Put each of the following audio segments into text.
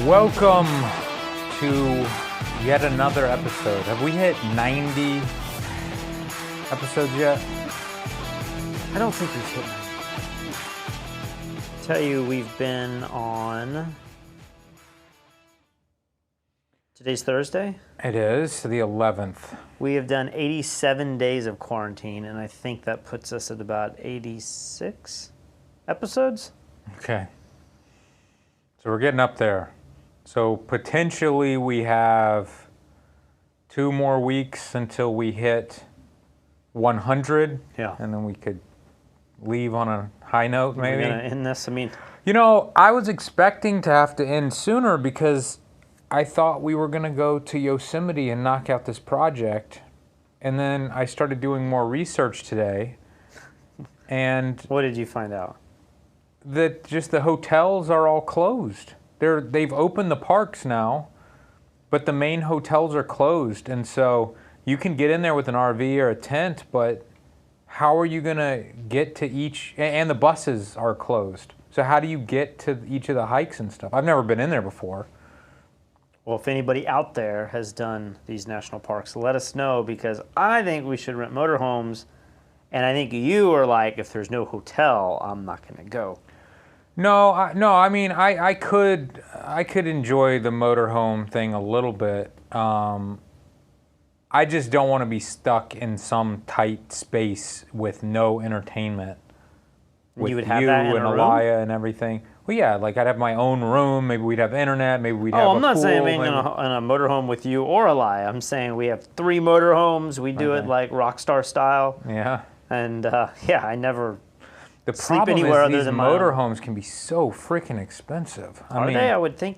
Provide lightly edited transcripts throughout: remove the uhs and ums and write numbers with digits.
Welcome to yet another episode. Have we hit 90 episodes yet? I don't think we've hit 90. Tell you, we've been on. Today's Thursday? It is the 11th. We have done 87 days of quarantine, and I think that puts us at about 86 episodes. Okay. So we're getting up there. So potentially we have 2 more weeks until we hit 100. Yeah. And then we could leave on a high note, maybe. We're going to end this. You know, I was expecting to have to end sooner because I thought we were going to go to Yosemite and knock out this project. And then I started doing more research today. And what did you find out? That just the hotels are all closed. They've opened the parks now, but the main hotels are closed. And so you can get in there with an RV or a tent, but how are you going to get to each, and the buses are closed. So how do you get to each of the hikes and stuff? I've never been in there before. Well, if anybody out there has done these national parks, let us know, because I think we should rent motorhomes. And I think you are like, if there's no hotel, I'm not going to go. No. I mean, I could enjoy the motorhome thing a little bit. I just don't want to be stuck in some tight space with no entertainment. With you would have that in and a room? Alaya and everything. Well, yeah, like I'd have my own room. Maybe we'd have internet. Maybe we'd have a pool. I'm not saying being in a motorhome with you or Alaya. I'm saying we have 3 motorhomes. We do it like Rockstar style. Yeah. And I never The sleep problem anywhere is other these than my own. motorhomes can be so freaking expensive. Are they? I would think.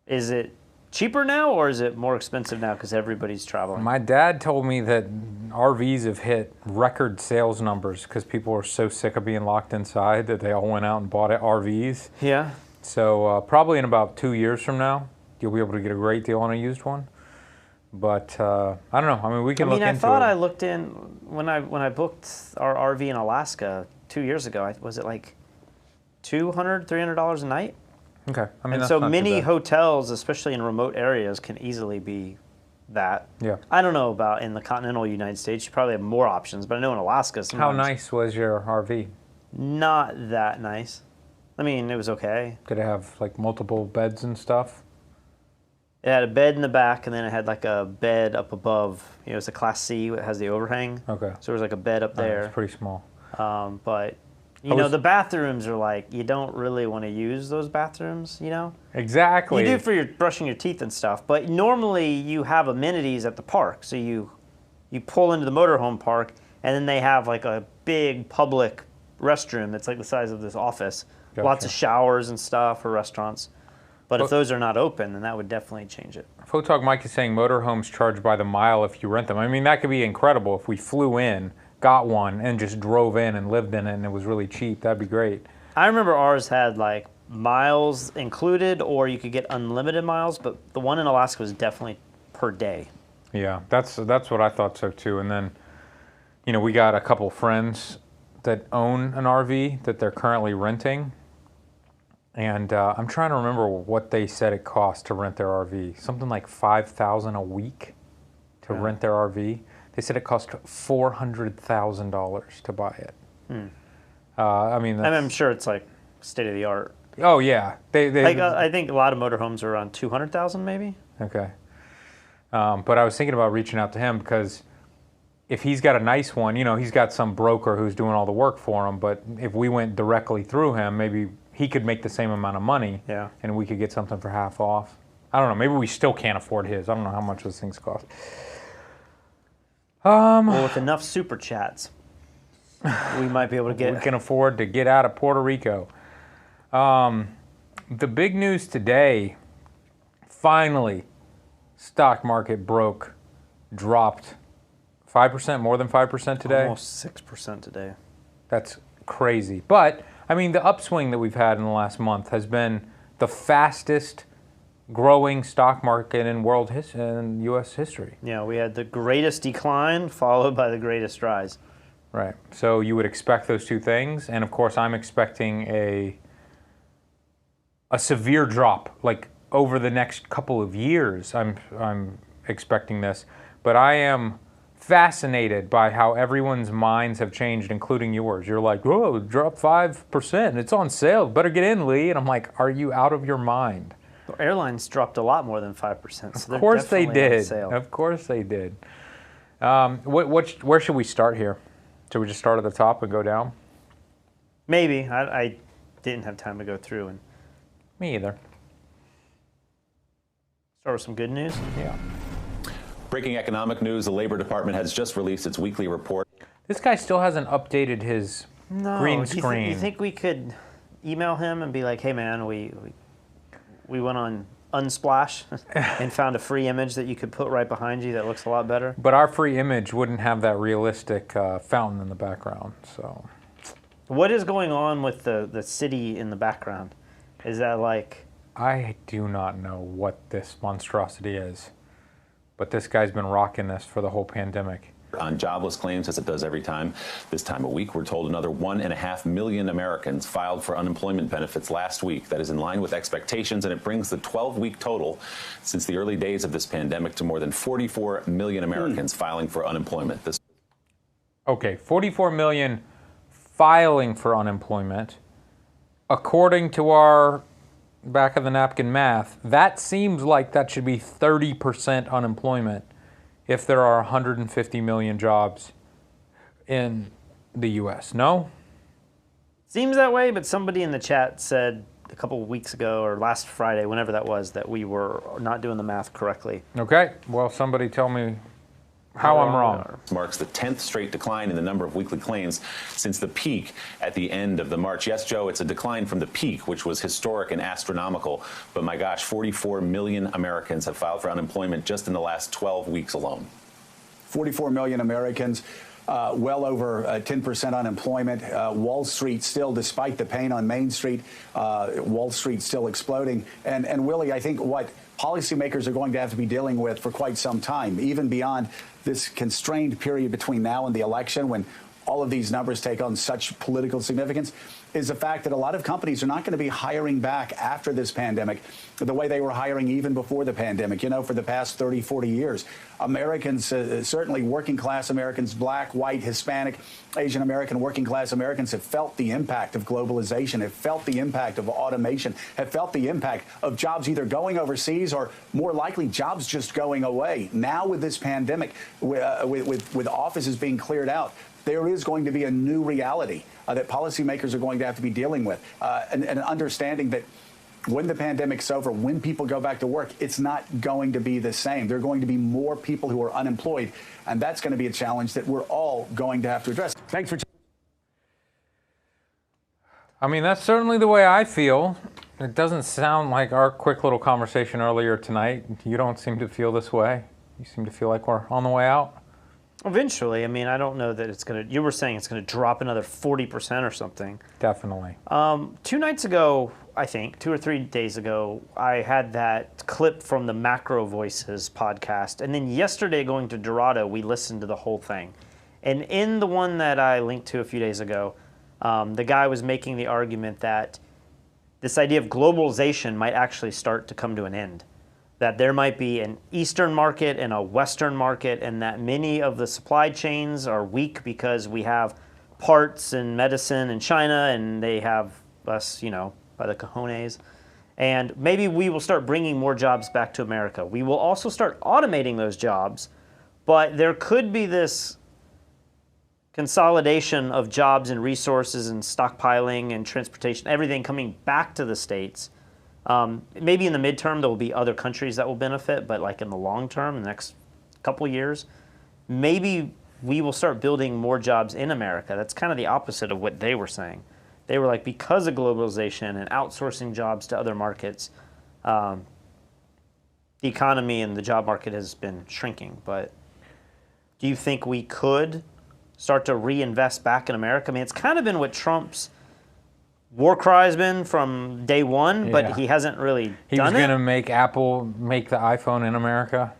Is it cheaper now, or is it more expensive now because everybody's traveling? My dad told me that RVs have hit record sales numbers because people are so sick of being locked inside that they all went out and bought RVs. Yeah. So probably in about 2 years from now, you'll be able to get a great deal on a used one. But I don't know. I mean, we can look into it. I thought I looked in when I booked our RV in Alaska 2 years ago. Was it like $200, $300 a night? Okay. I mean, and that's so not too many bad. hotels, especially in remote areas, can easily be that. Yeah. I don't know about in the continental United States. You probably have more options, but I know in Alaska sometimes. How nice was your RV? Not that nice. I mean, it was okay. Did it have like multiple beds and stuff? It had a bed in the back, and then it had like a bed up above. You know, it's a Class C. It has the overhang. Okay. So there was like a bed up there. It's pretty small. But, the bathrooms are like, you don't really want to use those bathrooms, you know? Exactly. You do for your brushing your teeth and stuff, but normally you have amenities at the park. So you pull into the motorhome park, and then they have like a big public restroom that's like the size of this office. Gotcha. Lots of showers and stuff for restaurants. But if those are not open, then that would definitely change it. Photog Mike is saying motorhomes charge by the mile if you rent them. I mean, that could be incredible if we flew in, got one, and just drove in and lived in it, and it was really cheap. That'd be great. I remember ours had like miles included, or you could get unlimited miles, but the one in Alaska was definitely per day. Yeah, that's what I thought so too. And then, we got a couple friends that own an RV that they're currently renting. And I'm trying to remember what they said it cost to rent their RV. Something like $5,000 a week to rent their RV. They said it cost $400,000 to buy it. I mean, I'm sure it's like state of the art. Oh yeah, I think a lot of motorhomes are around $200,000 maybe. Okay, but I was thinking about reaching out to him because if he's got a nice one, he's got some broker who's doing all the work for him. But if we went directly through him, maybe he could make the same amount of money, and we could get something for half off. I don't know. Maybe we still can't afford his. I don't know how much those things cost. Well, with enough super chats, we might be able to get. We can afford to get out of Puerto Rico. The big news today, finally, stock market dropped 5%, more than 5% today. Almost 6% today. That's crazy. But I mean, the upswing that we've had in the last month has been the fastest growing stock market in in U.S. history. Yeah, we had the greatest decline followed by the greatest rise. Right. So you would expect those two things, and of course, I'm expecting a a severe drop, like over the next couple of years. I'm expecting this, but I am fascinated by how everyone's minds have changed, including yours. You're like, "Oh, drop 5%. It's on sale. Better get in, Lee." And I'm like, "Are you out of your mind?" Well, airlines dropped a lot more than 5%. So Of course they definitely on did. sale. Of course they did. Where should we start here? Should we just start at the top and go down? Maybe. I didn't have time to go through and Me either. start with some good news. Yeah. Breaking economic news, the Labor Department has just released its weekly report. This guy still hasn't updated his green screen. You think we could email him and be like, hey man, we went on Unsplash and found a free image that you could put right behind you that looks a lot better? But our free image wouldn't have that realistic fountain in the background. So, what is going on with the city in the background? Is that like... I do not know what this monstrosity is, but this guy's been rocking this for the whole pandemic. On jobless claims, as it does every time this time of week, we're told another 1.5 million Americans filed for unemployment benefits last week. That is in line with expectations, and it brings the 12-week total since the early days of this pandemic to more than 44 million Americans filing for unemployment. Okay, 44 million filing for unemployment. According to our back of the napkin math, that seems like that should be 30% unemployment if there are 150 million jobs in the U.S. No? Seems that way, but somebody in the chat said a couple of weeks ago or last Friday, whenever that was, that we were not doing the math correctly. Okay, well, somebody tell me how I'm wrong. Marks the 10th straight decline in the number of weekly claims since the peak at the end of the March. Yes, Joe, it's a decline from the peak, which was historic and astronomical. But my gosh, 44 million Americans have filed for unemployment just in the last 12 weeks alone. 44 million Americans, well over 10% unemployment. Wall Street still, despite the pain on Main Street, Wall Street still exploding. And Willie, I think what policymakers are going to have to be dealing with for quite some time, even beyond this constrained period between now and the election, when all of these numbers take on such political significance, is the fact that a lot of companies are not going to be hiring back after this pandemic the way they were hiring even before the pandemic. You know, for the past 30, 40 years, Americans, certainly working class Americans, black, white, Hispanic, Asian American, working class Americans have felt the impact of globalization, have felt the impact of automation, have felt the impact of jobs either going overseas or more likely jobs just going away. Now with this pandemic, with offices being cleared out, there is going to be a new reality that policymakers are going to have to be dealing with, and understanding that when the pandemic's over, when people go back to work, it's not going to be the same. There are going to be more people who are unemployed, and that's going to be a challenge that we're all going to have to address. Thanks for. I mean, that's certainly the way I feel. It doesn't sound like our quick little conversation earlier tonight. You don't seem to feel this way. You seem to feel like we're on the way out. Eventually. I mean, I don't know that it's going to... You were saying it's going to drop another 40% or something. Definitely. 2 nights ago, I think, 2 or 3 days ago, I had that clip from the Macro Voices podcast. And then yesterday, going to Dorado, we listened to the whole thing. And in the one that I linked to a few days ago, the guy was making the argument that this idea of globalization might actually start to come to an end. That there might be an Eastern market and a Western market, and that many of the supply chains are weak because we have parts and medicine in China, and they have us, you know, by the cojones. And maybe we will start bringing more jobs back to America. We will also start automating those jobs, but there could be this consolidation of jobs and resources and stockpiling and transportation, everything coming back to the States. Maybe in the midterm there will be other countries that will benefit, but like in the long term, the next couple years, maybe we will start building more jobs in America. That's kind of the opposite of what they were saying. They were like, because of globalization and outsourcing jobs to other markets, the economy and the job market has been shrinking. But do you think we could start to reinvest back in America? I mean, it's kind of been what Trump's war cry has been from day one, but he hasn't really done it. He was going to make Apple make the iPhone in America.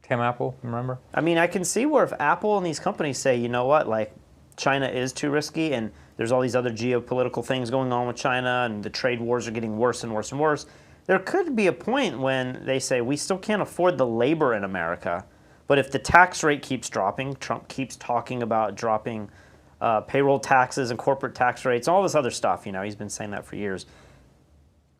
Tim Apple, remember? I mean, I can see where if Apple and these companies say, you know what, like China is too risky, and there's all these other geopolitical things going on with China, and the trade wars are getting worse and worse and worse, there could be a point when they say we still can't afford the labor in America, but if the tax rate keeps dropping, Trump keeps talking about dropping payroll taxes and corporate tax rates, all this other stuff, he's been saying that for years.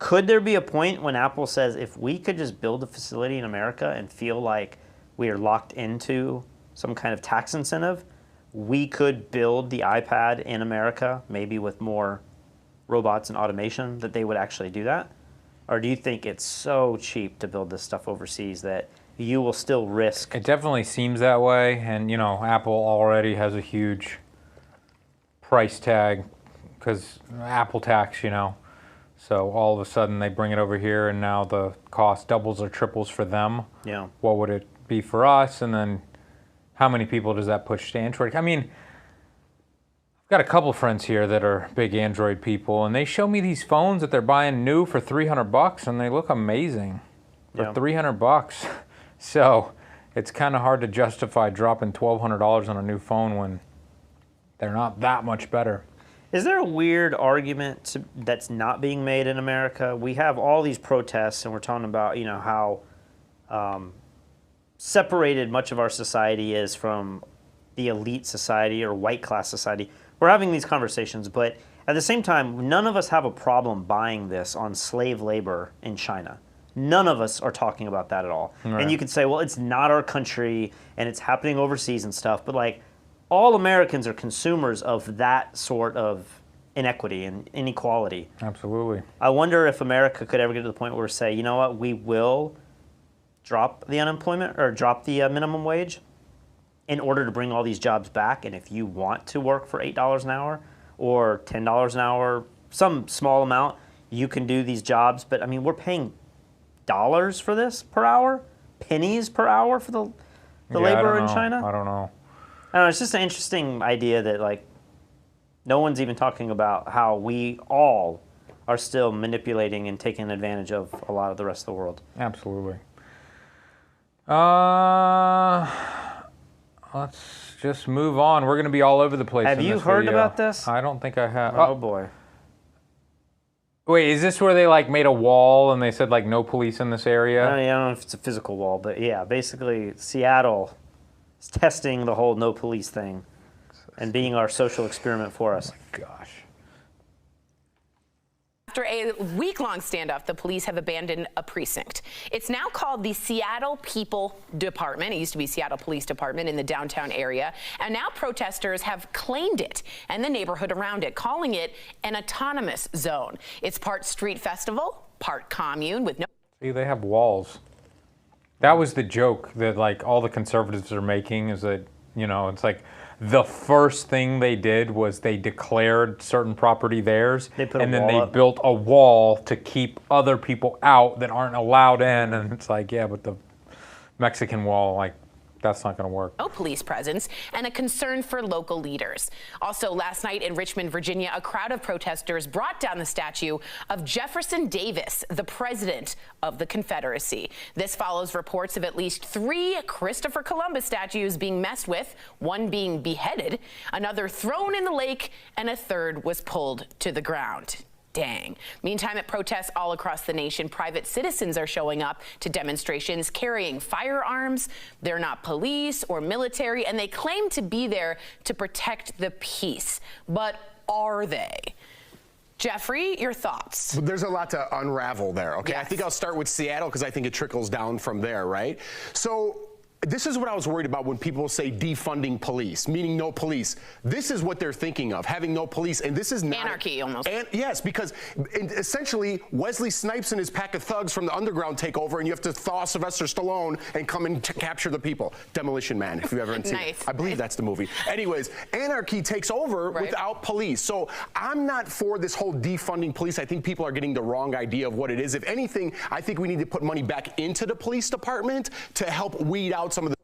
Could there be a point when Apple says, if we could just build a facility in America and feel like we are locked into some kind of tax incentive, we could build the iPad in America, maybe with more robots and automation, that they would actually do that? Or do you think it's so cheap to build this stuff overseas that you will still risk? It definitely seems that way, and Apple already has a huge price tag because Apple tax, So all of a sudden they bring it over here, and now the cost doubles or triples for them. Yeah. What would it be for us? And then how many people does that push to Android? I mean, I've got a couple friends here that are big Android people, and they show me these phones that they're buying new for $300, and they look amazing for $300. So it's kind of hard to justify dropping $1,200 on a new phone when they're not that much better. Is there a weird argument that's not being made in America? We have all these protests, and we're talking about, how separated much of our society is from the elite society or white class society. We're having these conversations, but at the same time, none of us have a problem buying this on slave labor in China. None of us are talking about that at all. Right. And you could say, well, it's not our country, and it's happening overseas and stuff, but all Americans are consumers of that sort of inequity and inequality. Absolutely. I wonder if America could ever get to the point where we say, you know what, we will drop the unemployment or drop the minimum wage in order to bring all these jobs back. And if you want to work for $8 an hour or $10 an hour, some small amount, you can do these jobs. But I mean, we're paying dollars for this per hour, pennies per hour for the labor in China. I don't know. I don't know, it's just an interesting idea that no one's even talking about how we all are still manipulating and taking advantage of a lot of the rest of the world. Absolutely. Let's just move on. We're going to be all over the place. Have you heard about this? I don't think I have. Oh boy. Wait, is this where they made a wall and they said no police in this area? I don't know if it's a physical wall, but yeah, basically Seattle is testing the whole no police thing and being our social experiment for us. Oh my gosh. After a week-long standoff, the police have abandoned a precinct. It's now called the Seattle People Department. It used to be Seattle Police Department in the downtown area. And now protesters have claimed it and the neighborhood around it, calling it an autonomous zone. It's part street festival, part commune with no... See, they have walls. That was the joke that all the conservatives are making is that, it's the first thing they did was they declared certain property theirs, and then they built a wall to keep other people out that aren't allowed in. And it's yeah, but the Mexican wall, that's not going to work. No police presence and a concern for local leaders. Also, last night in Richmond, Virginia, a crowd of protesters brought down the statue of Jefferson Davis, the president of the Confederacy. This follows reports of at least 3 Christopher Columbus statues being messed with, one being beheaded, another thrown in the lake, and a third was pulled to the ground. Dang. Meantime, at protests all across the nation, private citizens are showing up to demonstrations carrying firearms. They're not police or military, and they claim to be there to protect the peace. But are they? Jeffrey, your thoughts? There's a lot to unravel there, okay? Yes. I think I'll start with Seattle because I think it trickles down from there, right? So this is what I was worried about when people say defunding police, meaning no police. This is what they're thinking of, having no police, and this is not anarchy almost. And yes, because essentially Wesley Snipes and his pack of thugs from the underground take over, and you have to thaw Sylvester Stallone and come and capture the people. Demolition Man, if you've ever seen Nice. it. I believe that's the movie. Anyways, anarchy takes over without police. So I'm not for this whole defunding police. I think people are getting the wrong idea of what it is. If anything, I think we need to put money back into the police department to help weed out some of the...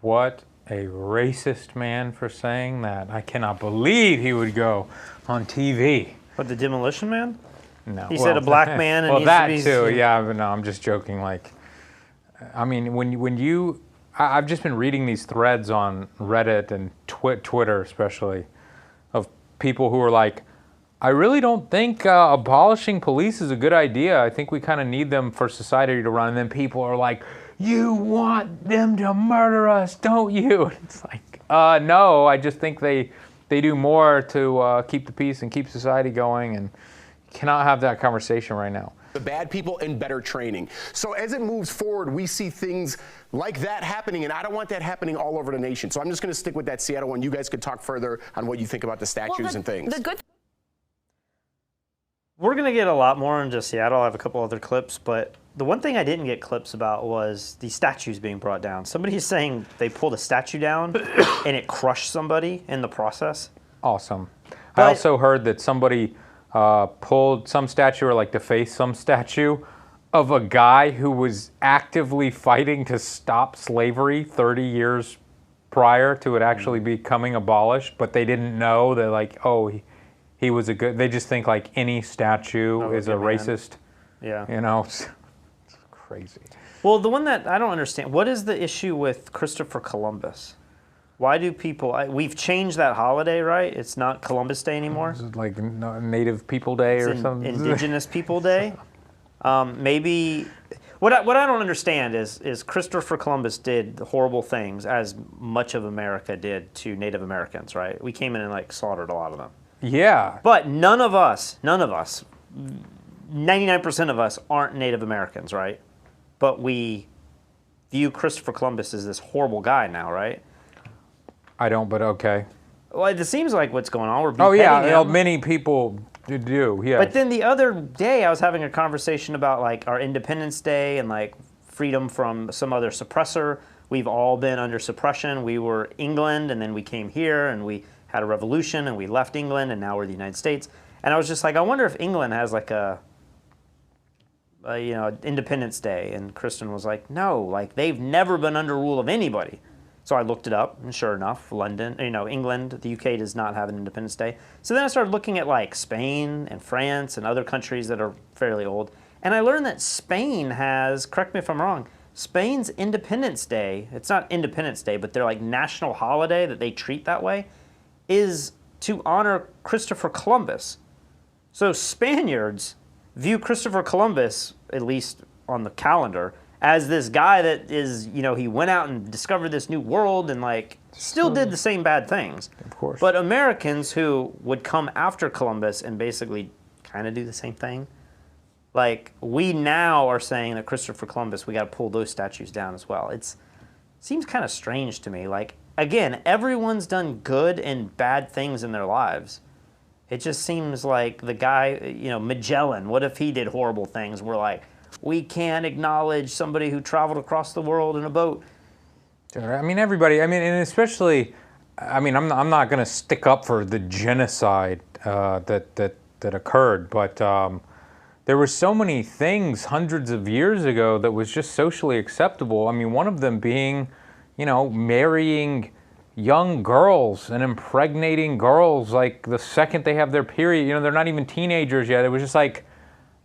What a racist man for saying that. I cannot believe he would go on TV. But the Demolition Man? No. He said a black man and well, that needs too, to be... yeah, but no, I'm just joking. I mean, I've just been reading these threads on Reddit and Twitter especially people who are like, I really don't think abolishing police is a good idea. I think we kind of need them for society to run. And then people are like, you want them to murder us, don't you? And it's like, no, I just think they do more to keep the peace and keep society going, and you cannot have that conversation right now. The bad people and better training. So as it moves forward, we see things like that happening, and I don't want that happening all over the nation. So I'm just going to stick with that Seattle one. You guys could talk further on what you think about the statues and things. We're going to get a lot more into Seattle. I have a couple other clips, but the one thing I didn't get clips about was the statues being brought down. Somebody's saying they pulled a statue down and it crushed somebody in the process. Awesome. I also heard that somebody pulled some statue, or like defaced some statue of a guy who was actively fighting to stop slavery 30 years prior to it actually becoming abolished, but they didn't know that, like, oh, he was a good, they just think like any statue is a racist. Yeah. You know, it's crazy. Well, the one that I don't understand, what is the issue with Christopher Columbus? Why do people, we've changed that holiday, right? It's not Columbus Day anymore. It's like Native People Day or something. Indigenous People Day. Maybe, what I don't understand is Christopher Columbus did horrible things, as much of America did to Native Americans, right? We came in and like slaughtered a lot of them. Yeah. But none of us, 99% of us aren't Native Americans, right? But we view Christopher Columbus as this horrible guy now, right? I don't, but okay. Well, it seems like what's going on. We're yeah, many people do, yeah. But then the other day I was having a conversation about like our Independence Day and like freedom from some other suppressor. We've all been under suppression. We were England, and then we came here and we had a revolution, and we left England, and now we're the United States. And I was just like, I wonder if England has like a Independence Day. And Kristen was like, no, like they've never been under rule of anybody. So I looked it up, and sure enough, England, the UK does not have an Independence Day. So then I started looking at like Spain and France and other countries that are fairly old. And I learned that Spain has, correct me if I'm wrong, Spain's Independence Day, it's not Independence Day, but they're like national holiday that they treat that way, is to honor Christopher Columbus. So Spaniards view Christopher Columbus, at least on the calendar, as this guy that is, he went out and discovered this new world and like still did the same bad things. Of course. But Americans who would come after Columbus and basically kind of do the same thing, like we now are saying that Christopher Columbus, we got to pull those statues down as well. It seems kind of strange to me. Like, again, everyone's done good and bad things in their lives. It just seems like the guy, Magellan, what if he did horrible things? We're like, we can't acknowledge somebody who traveled across the world in a boat. I mean, everybody, and especially, I'm not going to stick up for the genocide that occurred, but there were so many things hundreds of years ago that was just socially acceptable. I mean, one of them being, marrying young girls and impregnating girls like the second they have their period. They're not even teenagers yet. It was just like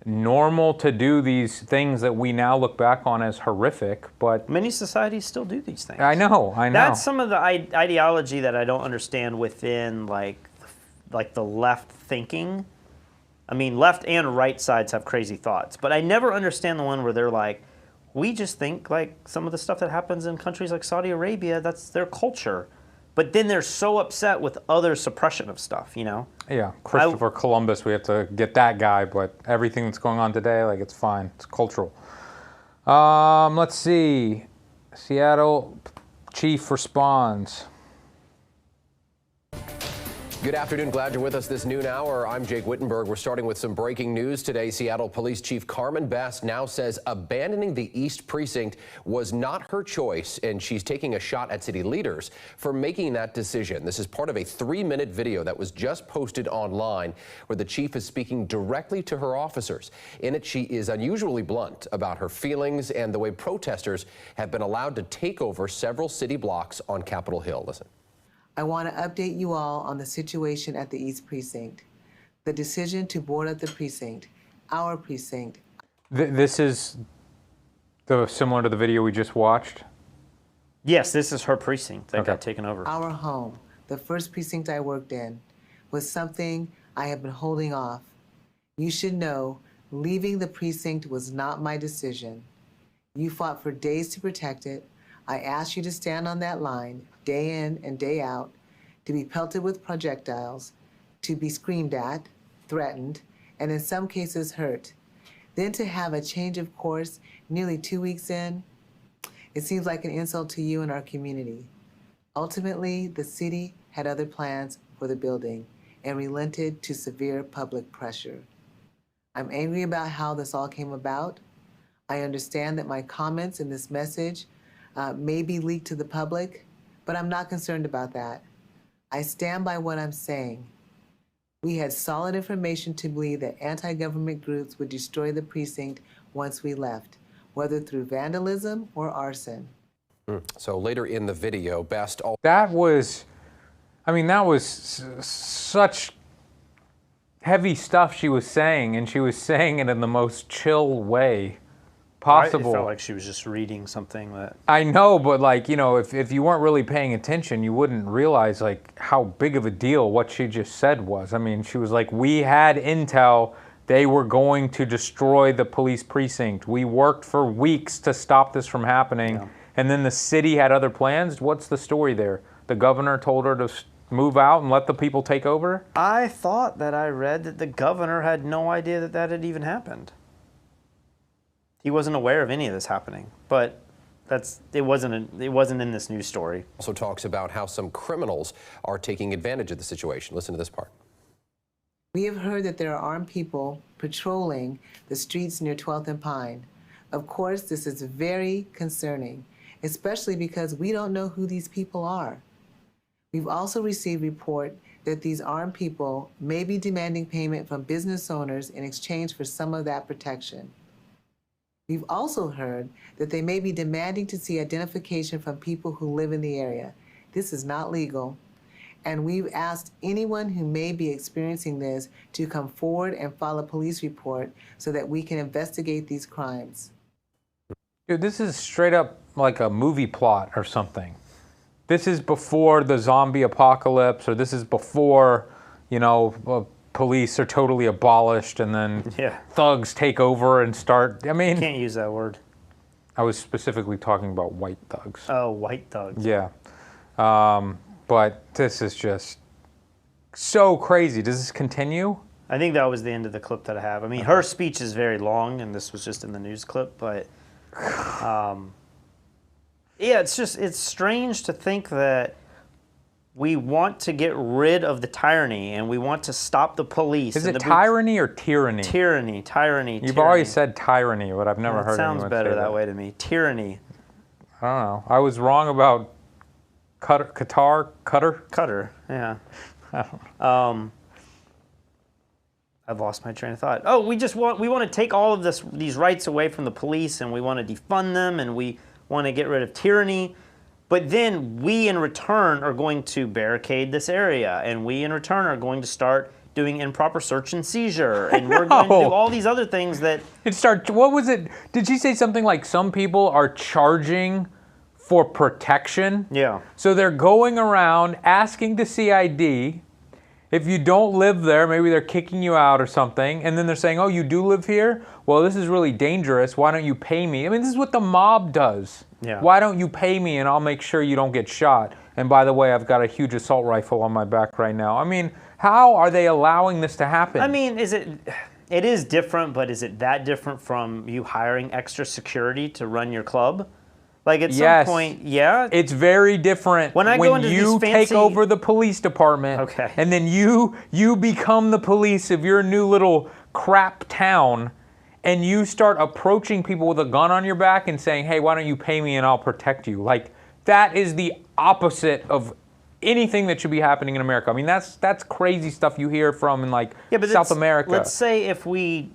normal to do these things that we now look back on as horrific, but many societies still do these things. I know. That's some of the ideology that I don't understand within like the left thinking. I mean, left and right sides have crazy thoughts, but I never understand the one where they're like, we just think like some of the stuff that happens in countries like Saudi Arabia, that's their culture. But then they're so upset with other suppression of stuff, Yeah, Christopher Columbus, we have to get that guy, but everything that's going on today, like, it's fine. It's cultural. Let's see. Seattle chief responds. Good afternoon. Glad you're with us this noon hour. I'm Jake Wittenberg. We're starting with some breaking news today. Seattle Police Chief Carmen Best now says abandoning the East Precinct was not her choice, and she's taking a shot at city leaders for making that decision. This is part of a 3-minute video that was just posted online where the chief is speaking directly to her officers. In it, she is unusually blunt about her feelings and the way protesters have been allowed to take over several city blocks on Capitol Hill. Listen. I want to update you all on the situation at the East Precinct. The decision to board up the precinct, our precinct. This is similar to the video we just watched? Yes, this is her precinct that got taken over. Our home, the first precinct I worked in, was something I have been holding off. You should know, leaving the precinct was not my decision. You fought for days to protect it. I asked you to stand on that line, day in and day out, to be pelted with projectiles, to be screamed at, threatened, and in some cases hurt. Then to have a change of course nearly 2 weeks in, it seems like an insult to you and our community. Ultimately, the city had other plans for the building and relented to severe public pressure. I'm angry about how this all came about. I understand that my comments in this message may be leaked to the public, but I'm not concerned about that. I stand by what I'm saying. We had solid information to believe that anti-government groups would destroy the precinct once we left, whether through vandalism or arson. So later in the video, Best... That was, I mean, that was such heavy stuff she was saying, and she was saying it in the most chill way possible. It felt like she was just reading something that... I know, but like, you know, if you weren't really paying attention, you wouldn't realize like how big of a deal what she just said was. I mean, she was like, we had intel they were going to destroy the police precinct. We worked for weeks to stop this from happening. Yeah. And then the city had other plans. What's the story there? The governor told her to move out and let the people take over? I thought that I read that the governor had no idea that that had even happened. He wasn't aware of any of this happening, but it wasn't in this news story. Also talks about how some criminals are taking advantage of the situation. Listen to this part. We have heard that there are armed people patrolling the streets near 12th and Pine. Of course, this is very concerning, especially because we don't know who these people are. We've also received report that these armed people may be demanding payment from business owners in exchange for some of that protection. We've also heard that they may be demanding to see identification from people who live in the area. This is not legal, and we've asked anyone who may be experiencing this to come forward and file a police report so that we can investigate these crimes. Dude, this is straight up like a movie plot or something. This is before the zombie apocalypse, or this is before, you know, police are totally abolished and then thugs take over and start. I mean, can't use that word. I was specifically talking about white thugs. Oh, white thugs. Yeah. But this is just so crazy. Does this continue? I think that was the end of the clip that I have. I mean, her speech is very long, and this was just in the news clip, but yeah, it's strange to think that we want to get rid of the tyranny and we want to stop the police. Is it tyranny or tyranny? Tyranny. You've always said tyranny, but I've never heard anyone say that. Sounds better that way to me. Tyranny. I don't know. I was wrong about Cutter, yeah. I've lost my train of thought. Oh, we want to take all of these rights away from the police, and we want to defund them, and we want to get rid of tyranny. But then we, in return, are going to barricade this area, and we, in return, are going to start doing improper search and seizure, and we're going to do all these other things that... What was it? Did she say something like some people are charging for protection? Yeah. So they're going around asking to see ID. If you don't live there, maybe they're kicking you out or something, and then they're saying, oh, you do live here? Well, this is really dangerous. Why don't you pay me? I mean, this is what the mob does. Yeah. Why don't you pay me and I'll make sure you don't get shot? And by the way, I've got a huge assault rifle on my back right now. I mean, how are they allowing this to happen? I mean, it is different, but is it that different from you hiring extra security to run your club? Like at some point, yeah. It's very different when you take over the police department, and then you become the police of your new little crap town, and you start approaching people with a gun on your back and saying, hey, why don't you pay me and I'll protect you? Like, that is the opposite of anything that should be happening in America. I mean, that's crazy stuff you hear from in like South America. Let's say if we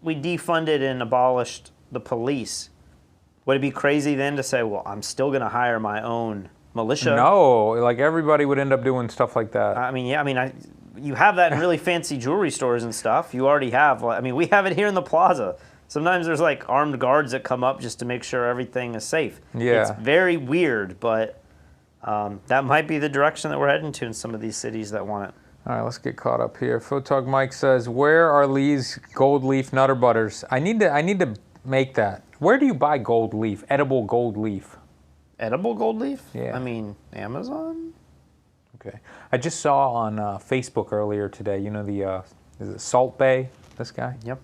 defunded and abolished the police, would it be crazy then to say, well, I'm still going to hire my own militia? No, like everybody would end up doing stuff like that. I mean, yeah, I mean, you have that in really fancy jewelry stores and stuff. You already have, I mean, we have it here in the plaza. Sometimes there's like armed guards that come up just to make sure everything is safe. Yeah. It's very weird, but that might be the direction that we're heading to in some of these cities that want it. All right, let's get caught up here. Photog Mike says, "Where are Lee's gold leaf Nutter Butters?" I need to make that. Where do you buy gold leaf? Edible gold leaf. Edible gold leaf? Yeah. I mean, Amazon? Okay. I just saw on Facebook earlier today, you know, is it Salt Bay, this guy? Yep.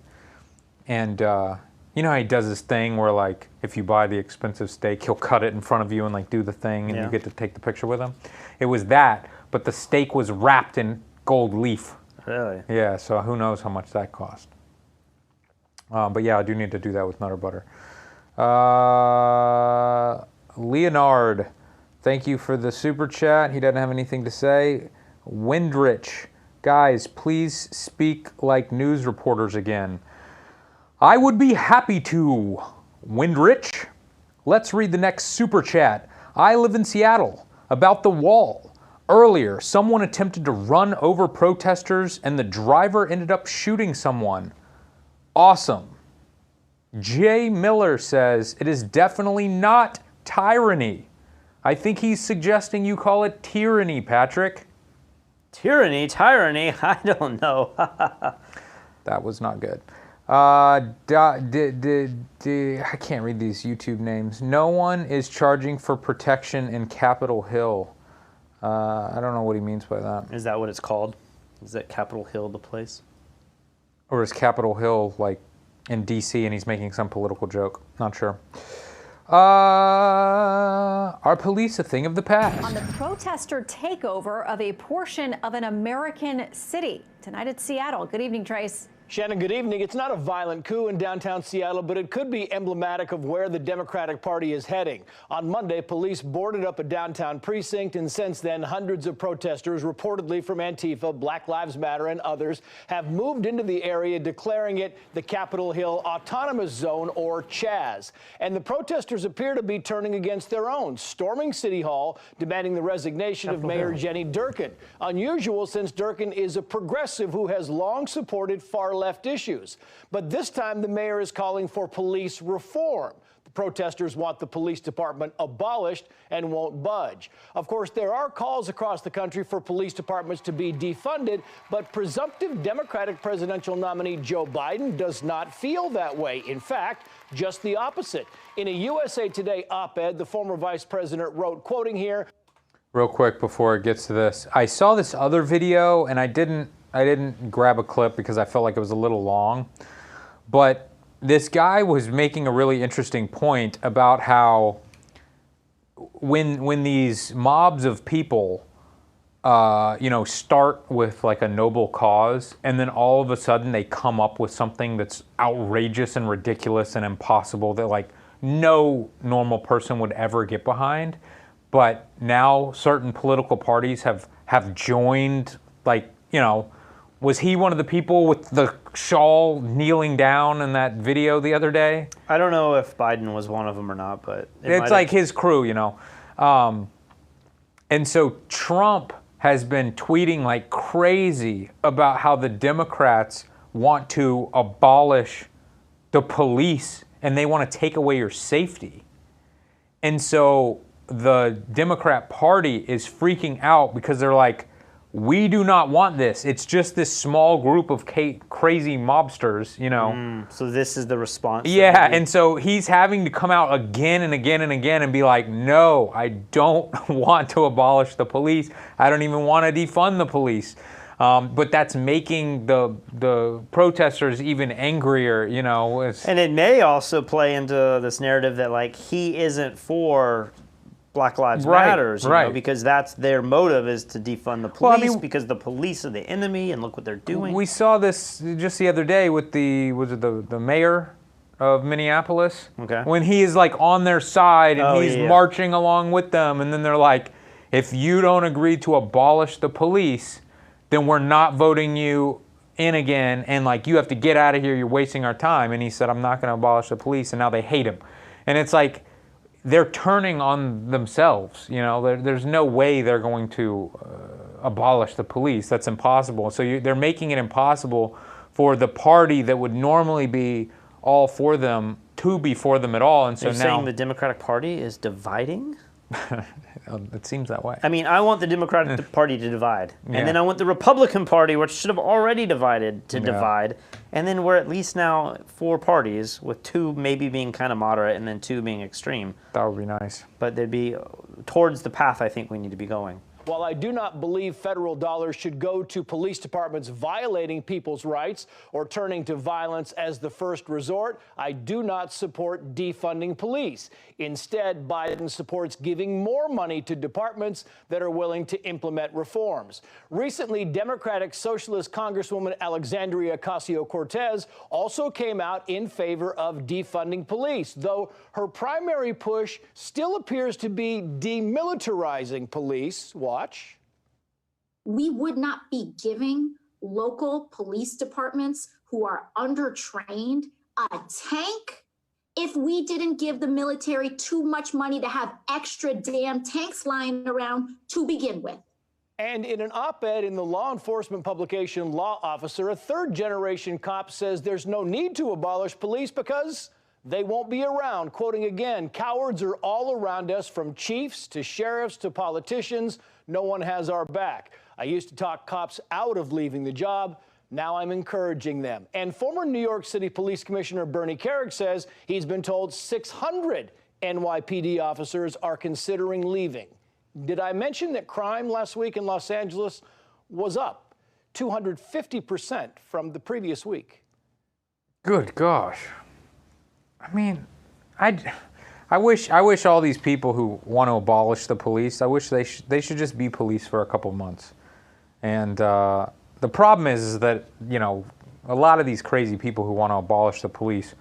And you know how he does this thing where, like, if you buy the expensive steak, he'll cut it in front of you and, like, do the thing, and you get to take the picture with him? It was that, but the steak was wrapped in gold leaf. Really? Yeah, so who knows how much that cost. But yeah, I do need to do that with Nutter Butter. Leonard, thank you for the super chat. He doesn't have anything to say. Windrich, guys, please speak like news reporters again. I would be happy to. Windrich, let's read the next super chat. I live in Seattle. About the wall. Earlier, someone attempted to run over protesters and the driver ended up shooting someone. Awesome. Jay Miller says, it is definitely not tyranny. I think he's suggesting you call it tyranny, Patrick. Tyranny? I don't know. That was not good. I can't read these YouTube names. No one is charging for protection in Capitol Hill. I don't know what he means by that. Is that what it's called? Is that Capitol Hill the place? Or is Capitol Hill like in D.C. and he's making some political joke? Not sure. Are police a thing of the past? On the protester takeover of a portion of an American city. Tonight at Seattle. Good evening, Trace. Shannon, good evening. It's not a violent coup in downtown Seattle, but it could be emblematic of where the Democratic Party is heading. On Monday, police boarded up a downtown precinct, and since then, hundreds of protesters, reportedly from Antifa, Black Lives Matter, and others, have moved into the area, declaring it the Capitol Hill Autonomous Zone, or CHAZ. And the protesters appear to be turning against their own, storming City Hall, demanding the resignation of Mayor Jenny Durkan. Unusual, since Durkan is a progressive who has long supported far-left issues. But this time, the mayor is calling for police reform. The protesters want the police department abolished and won't budge. Of course, there are calls across the country for police departments to be defunded, but presumptive Democratic presidential nominee Joe Biden does not feel that way. In fact, just the opposite. In a USA Today op-ed, the former vice president wrote, quoting here, real quick before it gets to this, I saw this other video and I didn't grab a clip because I felt like it was a little long, but this guy was making a really interesting point about how when these mobs of people start with like a noble cause and then all of a sudden they come up with something that's outrageous and ridiculous and impossible that like no normal person would ever get behind, but now certain political parties have joined, like, you know, was he one of the people with the shawl kneeling down in that video the other day? I don't know if Biden was one of them or not, but it's like his crew, you know. And so Trump has been tweeting like crazy about how the Democrats want to abolish the police and they want to take away your safety. And so the Democrat Party is freaking out because they're like, we do not want this. It's just this small group of crazy mobsters, you know. So this is the response? Yeah, and so he's having to come out again and again and again and be like, no, I don't want to abolish the police. I don't even want to defund the police. But that's making the protesters even angrier, you know. And it may also play into this narrative that, like, he isn't for Black Lives Matters, you know, because that's their motive, is to defund the police. Well, I mean, because the police are the enemy, and look what they're doing. We saw this just the other day with the mayor of Minneapolis, when he is like on their side and he's marching along with them, and then they're like, if you don't agree to abolish the police, then we're not voting you in again, and like you have to get out of here, you're wasting our time. And he said, I'm not going to abolish the police, and now they hate him. And it's like, they're turning on themselves, you know. There's no way they're going to abolish the police. That's impossible. So they're making it impossible for the party that would normally be all for them to be for them at all. And so You're now saying the Democratic Party is dividing? It seems that way. I mean, I want the Democratic Party to divide. Yeah. And then I want the Republican Party, which should have already divided, to divide. And then we're at least now 4 parties, with 2 maybe being kind of moderate and then 2 being extreme. That would be nice. But they'd be towards the path I think we need to be going. While I do not believe federal dollars should go to police departments violating people's rights or turning to violence as the first resort, I do not support defunding police. Instead, Biden supports giving more money to departments that are willing to implement reforms. Recently, Democratic Socialist Congresswoman Alexandria Ocasio-Cortez also came out in favor of defunding police, though her primary push still appears to be demilitarizing police. Watch. We would not be giving local police departments who are undertrained a tank if we didn't give the military too much money to have extra damn tanks lying around to begin with. And in an op-ed in the law enforcement publication Law Officer, a third-generation cop says there's no need to abolish police because they won't be around. Quoting again, cowards are all around us, from chiefs to sheriffs to politicians. No one has our back. I used to talk cops out of leaving the job. Now I'm encouraging them. And former New York City Police Commissioner Bernie Kerik says he's been told 600 NYPD officers are considering leaving. Did I mention that crime last week in Los Angeles was up 250% from the previous week? Good gosh. I mean, I wish all these people who want to abolish the police, I wish they should just be police for a couple months. And the problem is that, you know, a lot of these crazy people who want to abolish the police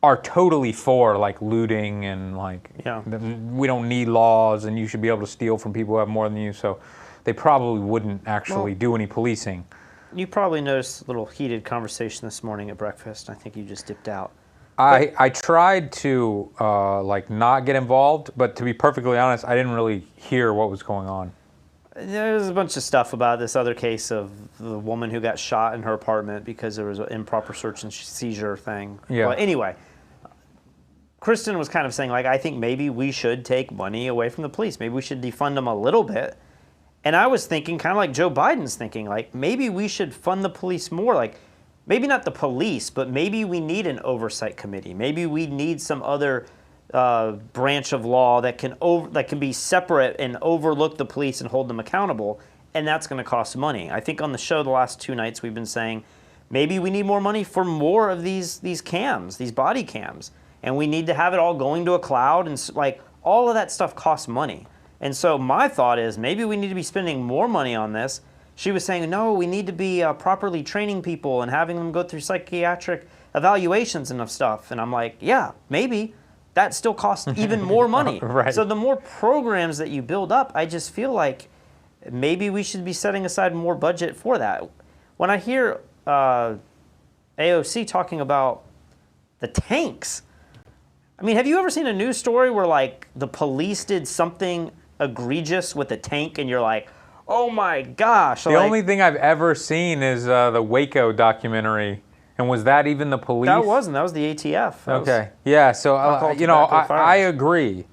are totally for, like, looting and, like, we don't need laws and you should be able to steal from people who have more than you. So they probably wouldn't actually do any policing. You probably noticed a little heated conversation this morning at breakfast. I think you just dipped out. I tried to like not get involved, but to be perfectly honest, I didn't really hear what was going on. There's a bunch of stuff about this other case of the woman who got shot in her apartment because there was an improper search and seizure thing. Yeah. But anyway, Kristen was kind of saying, like, I think maybe we should take money away from the police. Maybe we should defund them a little bit. And I was thinking, kind of like Joe Biden's thinking, like, maybe we should fund the police more. Like, maybe not the police, but maybe we need an oversight committee. Maybe we need some other branch of law that can be separate and overlook the police and hold them accountable, and that's going to cost money. I think on the show the last 2 nights we've been saying maybe we need more money for more of these cams, these body cams, and we need to have it all going to a cloud, and like all of that stuff costs money. And so my thought is maybe we need to be spending more money on this. She was saying, no, we need to be properly training people and having them go through psychiatric evaluations and stuff. And I'm like, yeah, maybe. That still costs even more money. Right. So the more programs that you build up, I just feel like maybe we should be setting aside more budget for that. When I hear AOC talking about the tanks, I mean, have you ever seen a news story where, like, the police did something egregious with a tank and you're like, oh my gosh. The only thing I've ever seen is the Waco documentary. And was that even the police? That wasn't. That was the ATF. Okay. Yeah. So, you know, I agree.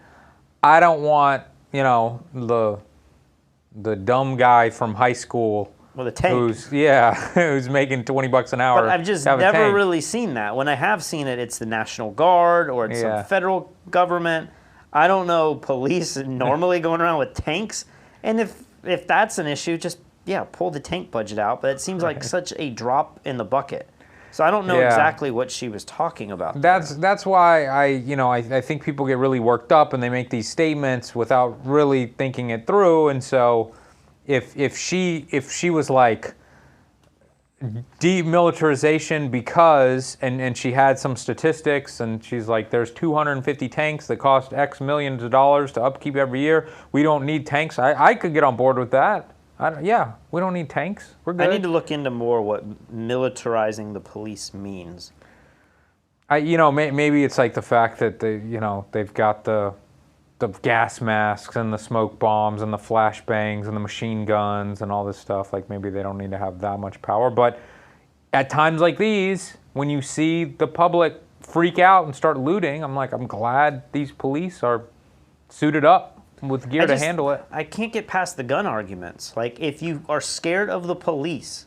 I don't want, you know, the dumb guy from high school with a tank. Who's making $20 an hour. But I've just never really seen that. When I have seen it, it's the National Guard or it's some federal government. I don't know police normally going around with tanks. And if that's an issue, just pull the tank budget out. But it seems like such a drop in the bucket. So I don't know exactly what she was talking about. That's why I think people get really worked up and they make these statements without really thinking it through. And so if she was like demilitarization because and she had some statistics and she's like, there's 250 tanks that cost X millions of dollars to upkeep every year. We don't need tanks. I could get on board with that. We don't need tanks. We're good. I need to look into more what militarizing the police means. Maybe it's like the fact that they've got the gas masks and the smoke bombs and the flashbangs and the machine guns and all this stuff. Like maybe they don't need to have that much power. But at times like these, when you see the public freak out and start looting, I'm glad these police are suited up. with gear to handle it. I can't get past the gun arguments. Like, if you are scared of the police,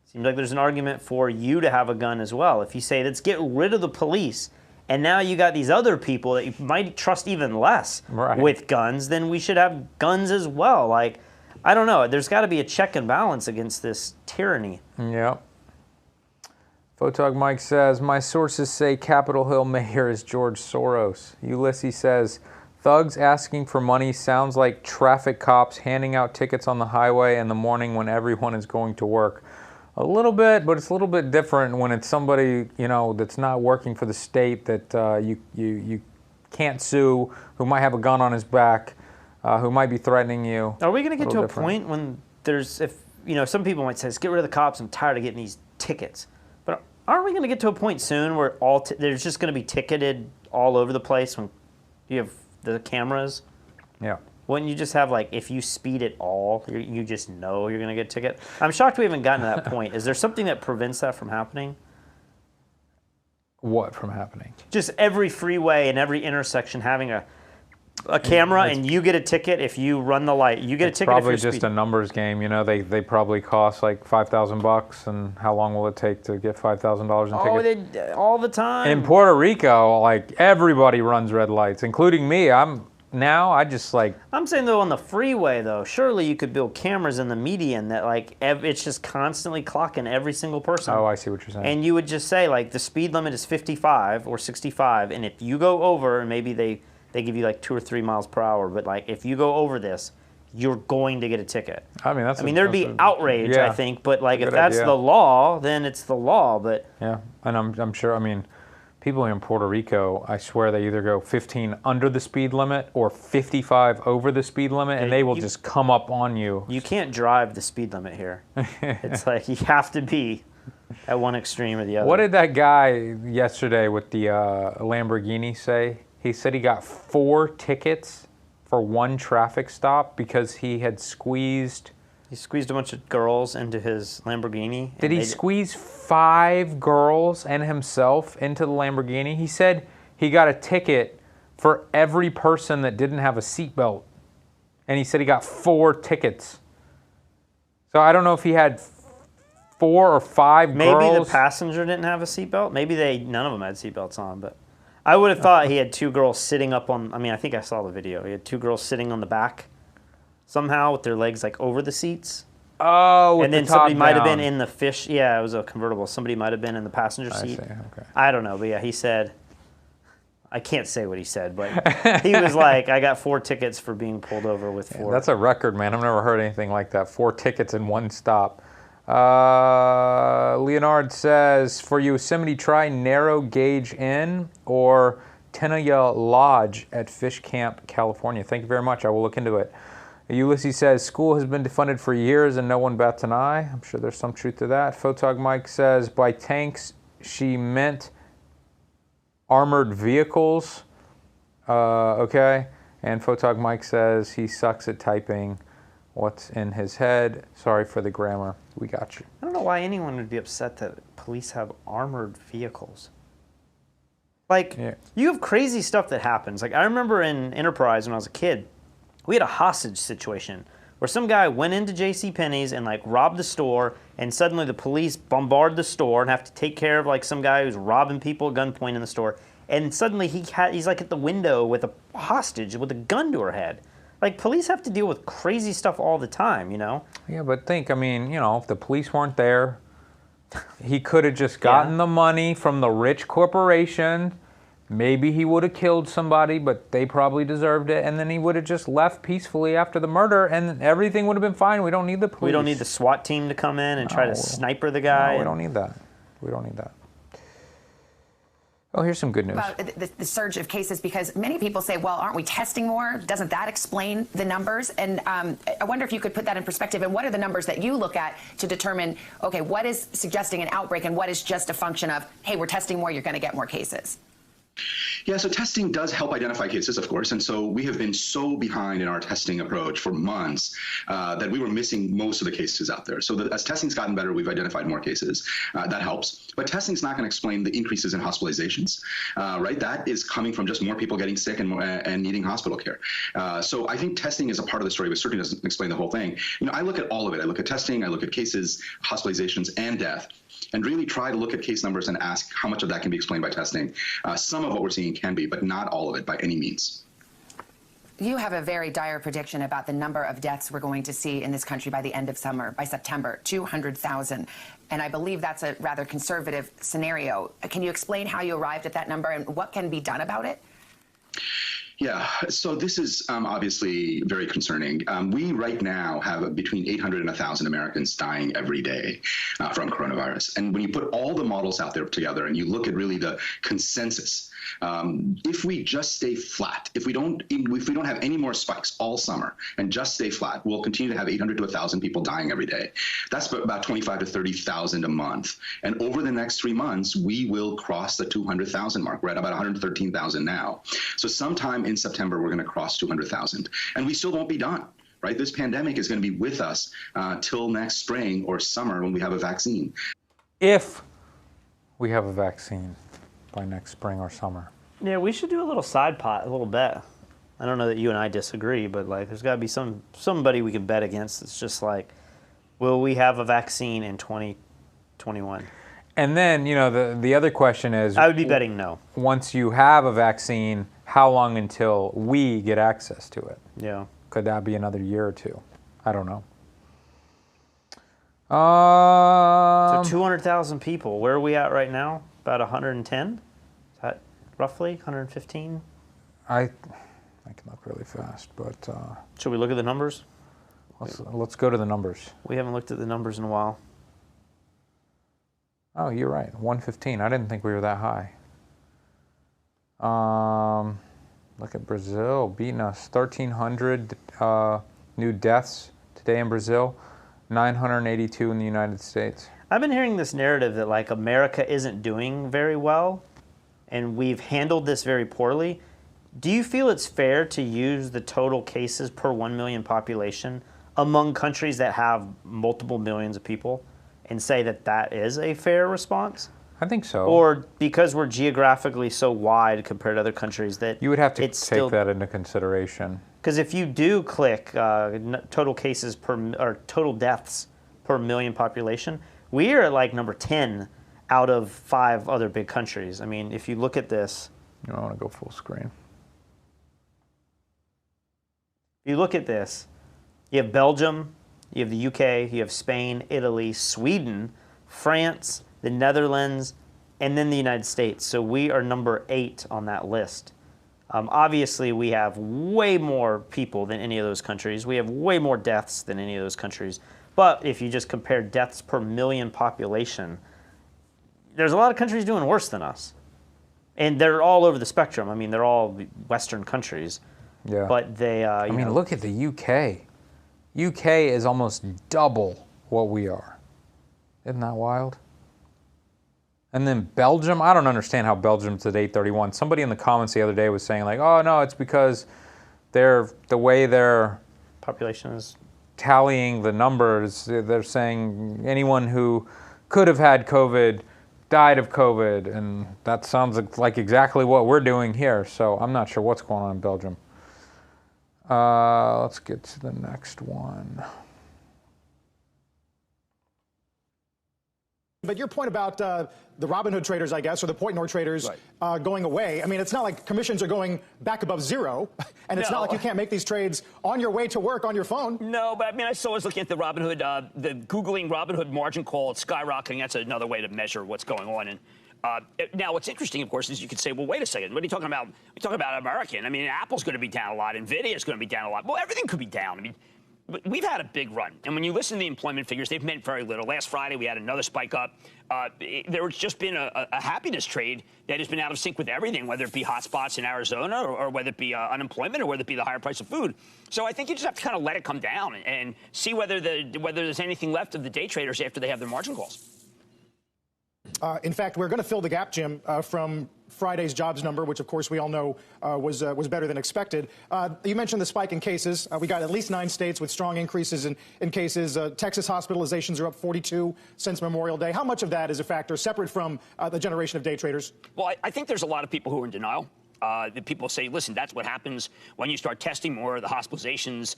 seems like there's an argument for you to have a gun as well. If you say, let's get rid of the police, and now you got these other people that you might trust even less with guns, then we should have guns as well. Like, I don't know. There's got to be a check and balance against this tyranny. Yeah. Photog Mike says, my sources say Capitol Hill mayor is George Soros. Ulysses says, thugs asking for money sounds like traffic cops handing out tickets on the highway in the morning when everyone is going to work. A little bit, but it's a little bit different when it's somebody, you know, that's not working for the state that you can't sue, who might have a gun on his back, who might be threatening you. Are we going to get to a point when there's, if you know, some people might say, let's get rid of the cops, I'm tired of getting these tickets. But aren't we going to get to a point soon where there's just going to be ticketed all over the place when you have the cameras? Yeah. Wouldn't you just have, like, if you speed at all, you just know you're going to get a ticket? I'm shocked we haven't gotten to that point. Is there something that prevents that from happening? What from happening? Just every freeway and every intersection having a camera, and you get a ticket if you run the light. You get a ticket if you're probably just a numbers game. You know, they probably cost like $5,000, and how long will it take to get $5,000 in tickets? All the time. In Puerto Rico, like, everybody runs red lights, including me. I just like... I'm saying, though, on the freeway, though, surely you could build cameras in the median that, like, it's just constantly clocking every single person. Oh, I see what you're saying. And you would just say, like, the speed limit is 55 or 65, and if you go over, and maybe they give you, like, 2 or 3 miles per hour, but, like, if you go over this, you're going to get a ticket. I mean, there'd be outrage, I think, but, like, if that's the law, then it's the law, but... Yeah, and I'm sure, I mean... People in Puerto Rico, I swear they either go 15 under the speed limit or 55 over the speed limit, and they will just come up on you. You can't drive the speed limit here. It's like you have to be at one extreme or the other. What did that guy yesterday with the Lamborghini say? He said he got 4 tickets for 1 traffic stop because he had squeezed... He squeezed a bunch of girls into his Lamborghini. Did he squeeze 5 girls and himself into the Lamborghini? He said he got a ticket for every person that didn't have a seatbelt. And he said he got 4 tickets. So I don't know if he had 4 or 5 girls. Maybe the passenger didn't have a seatbelt. Maybe none of them had seatbelts on. But I would have thought he had 2 girls sitting up on... I mean, I think I saw the video. He had 2 girls sitting on the back somehow with their legs like over the seats. Oh, with and then the top somebody might have down. been in the fish. Yeah, it was a convertible. Somebody might have been in the passenger seat. I see, okay. I don't know, but yeah, he said, I can't say what he said, but he was like, I got 4 tickets for being pulled over with 4. Yeah, that's a record, man. I've never heard anything like that. 4 tickets in 1 stop. Leonard says, for Yosemite, try Narrow Gauge Inn or Tenaya Lodge at Fish Camp, California. Thank you very much. I will look into it. Ulysses says, school has been defunded for years and no one bats an eye. I'm sure there's some truth to that. Photog Mike says, by tanks, she meant armored vehicles. Okay. And Photog Mike says, he sucks at typing what's in his head. Sorry for the grammar. We got you. I don't know why anyone would be upset that police have armored vehicles. Like, you have crazy stuff that happens. Like, I remember in Enterprise when I was a kid, we had a hostage situation where some guy went into JCPenney's and, like, robbed the store, and suddenly the police bombard the store and have to take care of, like, some guy who's robbing people at gunpoint in the store. And suddenly he's, like, at the window with a hostage with a gun to her head. Like, police have to deal with crazy stuff all the time, you know? Yeah, but think, I mean, you know, if the police weren't there, he could have just gotten the money from the rich corporation. Maybe he would have killed somebody, but they probably deserved it, and then he would have just left peacefully after the murder, and everything would have been fine. We don't need the police. We don't need the SWAT team to come in and try to sniper the guy. No, we don't need that. We don't need that. Oh, here's some good news. About the surge of cases, because many people say, well, aren't we testing more? Doesn't that explain the numbers? And I wonder if you could put that in perspective. And what are the numbers that you look at to determine, okay, what is suggesting an outbreak and what is just a function of, hey, we're testing more, you're going to get more cases? Yeah, so testing does help identify cases, of course. And so we have been so behind in our testing approach for months that we were missing most of the cases out there. So as testing's gotten better, we've identified more cases. That helps. But testing's not going to explain the increases in hospitalizations, right? That is coming from just more people getting sick and needing hospital care. So I think testing is a part of the story, but certainly doesn't explain the whole thing. You know, I look at all of it. I look at testing, I look at cases, hospitalizations, and death, and really try to look at case numbers and ask how much of that can be explained by testing. Some of what we're seeing can be, but not all of it by any means. You have a very dire prediction about the number of deaths we're going to see in this country by the end of summer, by September, 200,000. And I believe that's a rather conservative scenario. Can you explain how you arrived at that number and what can be done about it? Yeah, so this is obviously very concerning. We right now have between 800 and 1,000 Americans dying every day from coronavirus. And when you put all the models out there together and you look at really the consensus, if we just stay flat, if we don't have any more spikes all summer and just stay flat, we'll continue to have 800 to 1,000 people dying every day. That's about 25 to 30,000 a month. And over the next 3 months, we will cross the 200,000 mark. We're at about 113,000 now. So sometime in September, we're going to cross 200,000. And we still won't be done. Right? This pandemic is going to be with us till next spring or summer when we have a vaccine. If we have a vaccine by next spring or summer. Yeah, we should do a little side pot, a little bet. I don't know that you and I disagree, but like, there's got to be somebody we can bet against. It's just like, will we have a vaccine in 2021? And then, you know, the other question is, I would be betting no. Once you have a vaccine, how long until we get access to it? Yeah. Could that be another year or two? I don't know. So 200,000 people. Where are we at right now? About 110? Is that roughly 115? I can look really fast, but should we look at the numbers? Let's go to the numbers. We haven't looked at the numbers in a while. Oh, you're right. 115. I didn't think we were that high. Look at Brazil beating us. 1,300 new deaths today in Brazil. 982 in the United States. I've been hearing this narrative that like America isn't doing very well and we've handled this very poorly. Do you feel it's fair to use the total cases per 1 million population among countries that have multiple millions of people and say that that is a fair response? I think so. Or because we're geographically so wide compared to other countries that you would have to take that into consideration. Because if you do click total cases or total deaths per million population, we are at like number 10 out of 5 other big countries. I mean, if you look at this. I want to go full screen. If you look at this, you have Belgium, you have the UK, you have Spain, Italy, Sweden, France, the Netherlands, and then the United States. So we are number 8 on that list. Obviously, we have way more people than any of those countries. We have way more deaths than any of those countries. But if you just compare deaths per million population, there's a lot of countries doing worse than us. And they're all over the spectrum. I mean, they're all Western countries. Yeah. But they, I mean, look at the UK. UK is almost double what we are. Isn't that wild? And then Belgium, I don't understand how Belgium's at 831. Somebody in the comments the other day was saying like, oh no, it's because the way their population is tallying the numbers, they're saying anyone who could have had COVID died of COVID, and that sounds like exactly what we're doing here. So I'm not sure what's going on in Belgium. Let's get to the next one. But your point about the Robinhood traders, I guess, or the Point Nord traders going away, I mean, it's not like commissions are going back above zero, and it's not like you can't make these trades on your way to work on your phone. No, but I mean, I still was looking at the Robinhood, the Googling Robinhood margin call, it's skyrocketing. That's another way to measure what's going on. And now what's interesting, of course, is you could say, well, wait a second, what are you talking about? We're talking about American. I mean, Apple's going to be down a lot. NVIDIA is going to be down a lot. Well, everything could be down. I mean, but we've had a big run. And when you listen to the employment figures, they've meant very little. Last Friday, we had another spike up. There's just been a happiness trade that has been out of sync with everything, whether it be hotspots in Arizona or whether it be unemployment or whether it be the higher price of food. So I think you just have to kind of let it come down and see whether there's anything left of the day traders after they have their margin calls. In fact, we're going to fill the gap, Jim, from Friday's jobs number, which, of course, we all know was better than expected. You mentioned the spike in cases. We got at least 9 states with strong increases in cases. Texas hospitalizations are up 42 since Memorial Day. How much of that is a factor separate from the generation of day traders? Well, I think there's a lot of people who are in denial. The people say, listen, that's what happens when you start testing more. The hospitalizations,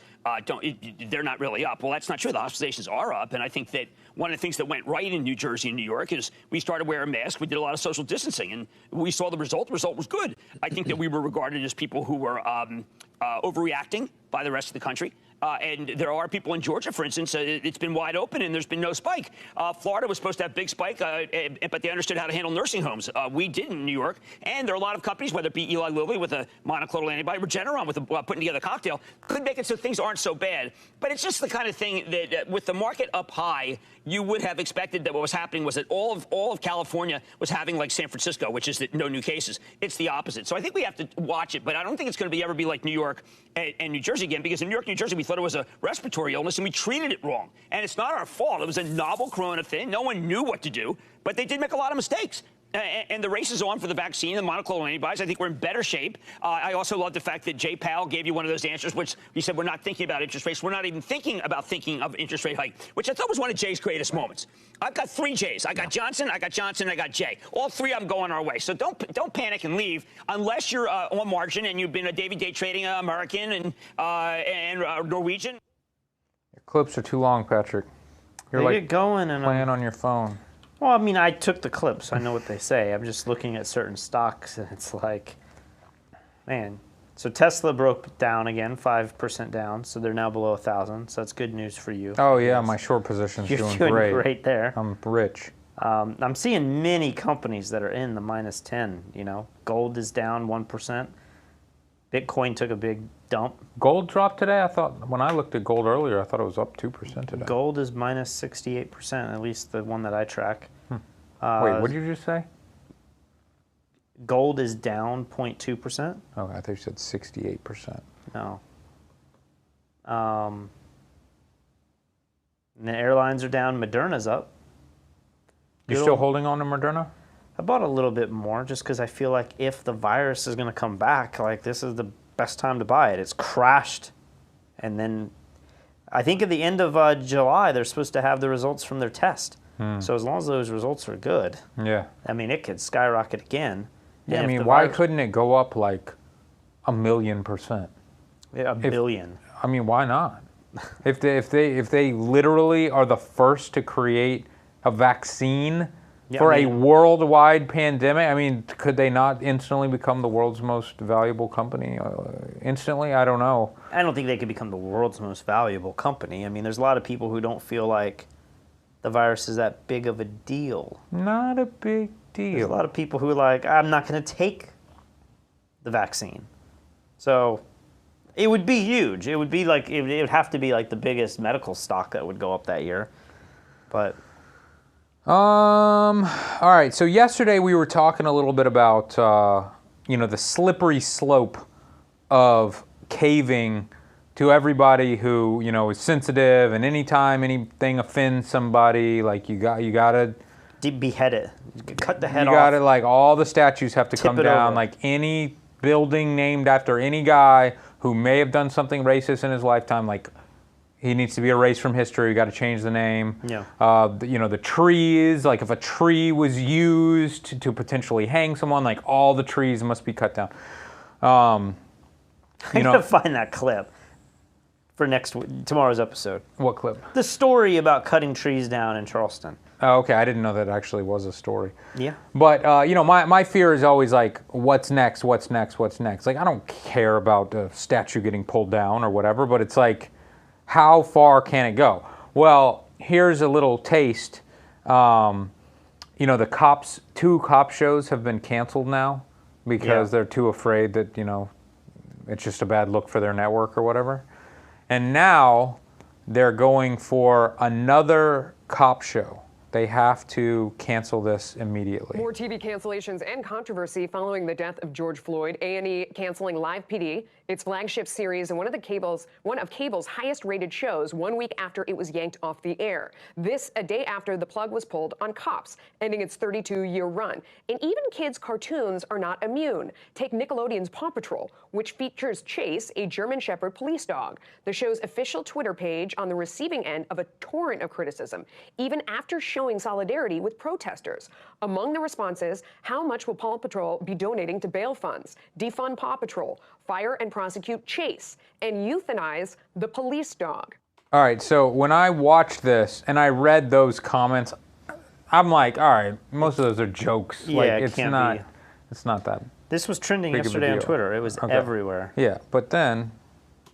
they're not really up. Well, that's not true. The hospitalizations are up. And I think that one of the things that went right in New Jersey and New York is we started wearing masks. We did a lot of social distancing, and we saw the result. The result was good. I think that we were regarded as people who were overreacting by the rest of the country. And there are people in Georgia, for instance, it's been wide open and there's been no spike. Florida was supposed to have a big spike, but they understood how to handle nursing homes. We didn't in New York. And there are a lot of companies, whether it be Eli Lilly with a monoclonal antibody, Regeneron with putting together a cocktail, could make it so things aren't so bad. But it's just the kind of thing that with the market up high, you would have expected that what was happening was that all of California was having like San Francisco, which is no new cases. It's the opposite. So I think we have to watch it, but I don't think it's going to ever be like New York and New Jersey again, because in New York, New Jersey, we thought it was a respiratory illness and we treated it wrong. And it's not our fault. It was a novel corona thing. No one knew what to do, but they did make a lot of mistakes. And the race is on for the vaccine and monoclonal antibodies. I think we're in better shape. I also love the fact that Jay Powell gave you one of those answers, which he said we're not thinking about interest rates. We're not even thinking of interest rate hike, which I thought was one of Jay's greatest moments. I've got 3 Jays. I got Johnson, I got Jay. All 3 of them going our way. So don't panic and leave unless you're on margin and you've been a Davy day trading American and Norwegian. Your clips are too long, Patrick. You're they like get going and playing on your phone. Well, I mean, I took the clips. I know what they say. I'm just looking at certain stocks, and it's like, man. So Tesla broke down again, 5% down. So they're now below 1,000. So that's good news for you. Oh yeah, my short position's You're doing doing great. great there. I'm rich. I'm seeing many companies that are in the -10. You know, gold is down 1%. Bitcoin took a big dump. Gold dropped today? I thought, when I looked at gold earlier, I thought it was up 2% today. Gold is -68%, at least the one that I track. Wait, what did you just say? Gold is down 0.2%. Oh, I thought you said 68%. No. And the airlines are down. Moderna's up. You still holding on to Moderna? I bought a little bit more just because I feel like if the virus is going to come back, like this is the best time to buy it. It's crashed. And then I think at the end of July, they're supposed to have the results from their test. So as long as those results are good, yeah. I mean, it could skyrocket again. Yeah, I mean, why couldn't it go up like 1,000,000%? Yeah, a billion. I mean, why not? if they literally are the first to create a vaccine for a worldwide pandemic, I mean, could they not instantly become the world's most valuable company instantly? I don't know. I don't think they could become the world's most valuable company. I mean, there's a lot of people who don't feel like the virus is that big of a deal. Not a big deal. There's a lot of people who are like, I'm not going to take the vaccine. So it would be huge. It would be like, it would have to be like the biggest medical stock that would go up that year. But all right. So yesterday we were talking a little bit about, the slippery slope of caving to everybody who, is sensitive, and anytime anything offends somebody, like you gotta behead it. Cut the head off. You gotta, like, all the statues have to come down. Over. Like any building named after any guy who may have done something racist in his lifetime, like, he needs to be erased from history. You got to change the name. Yeah. The trees, like if a tree was used to potentially hang someone, like all the trees must be cut down. I'm gonna find that clip for tomorrow's episode. What clip? The story about cutting trees down in Charleston. Oh, okay. I didn't know that actually was a story. Yeah. But, my fear is always like, what's next? What's next? What's next? Like, I don't care about a statue getting pulled down or whatever, but it's like, how far can it go? Well, here's a little taste. The 2 cop shows have been canceled now because they're too afraid that, it's just a bad look for their network or whatever. And now they're going for another cop show. They have to cancel this immediately. More TV cancellations and controversy following the death of George Floyd. A&E canceling live PD its flagship series and one of cable's highest-rated shows 1 week after it was yanked off the air. This a day after the plug was pulled on Cops, ending its 32-year run. And even kids' cartoons are not immune. Take Nickelodeon's Paw Patrol, which features Chase, a German Shepherd police dog. The show's official Twitter page on the receiving end of a torrent of criticism, even after showing solidarity with protesters. Among the responses, how much will Paw Patrol be donating to bail funds, defund Paw Patrol, fire and prosecute Chase, and euthanize the police dog? All right, so when I watched this and I read those comments, I'm like, all right, most of those are jokes. Yeah, like, it it's can't not, be. It's not that. This was trending big of a yesterday on deal. Twitter. It was Okay. everywhere. Yeah, but then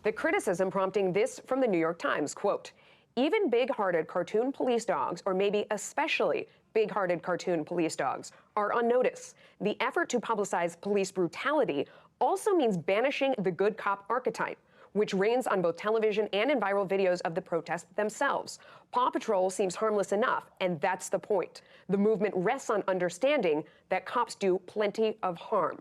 The criticism prompting this from the New York Times, quote, even big-hearted cartoon police dogs, or maybe especially big-hearted cartoon police dogs, are on notice. The effort to publicize police brutality also means banishing the good cop archetype, which reigns on both television and in viral videos of the protests themselves. Paw Patrol seems harmless enough, and that's the point. The movement rests on understanding that cops do plenty of harm.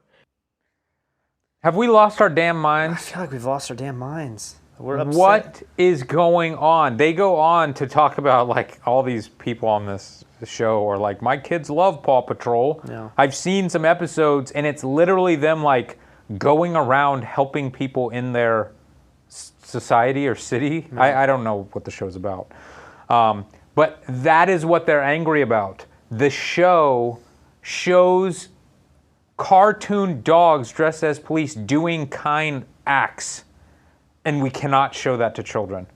have we lost our damn minds? I feel like we've lost our damn minds. We're upset. What is going on? They go on to talk about like all these people on this show or like my kids love Paw Patrol. Yeah. I've seen some episodes and it's literally them like going around helping people in their society or city. I don't know what the show's about. But that is what they're angry about. The show shows cartoon dogs dressed as police doing kind acts. And we cannot show that to children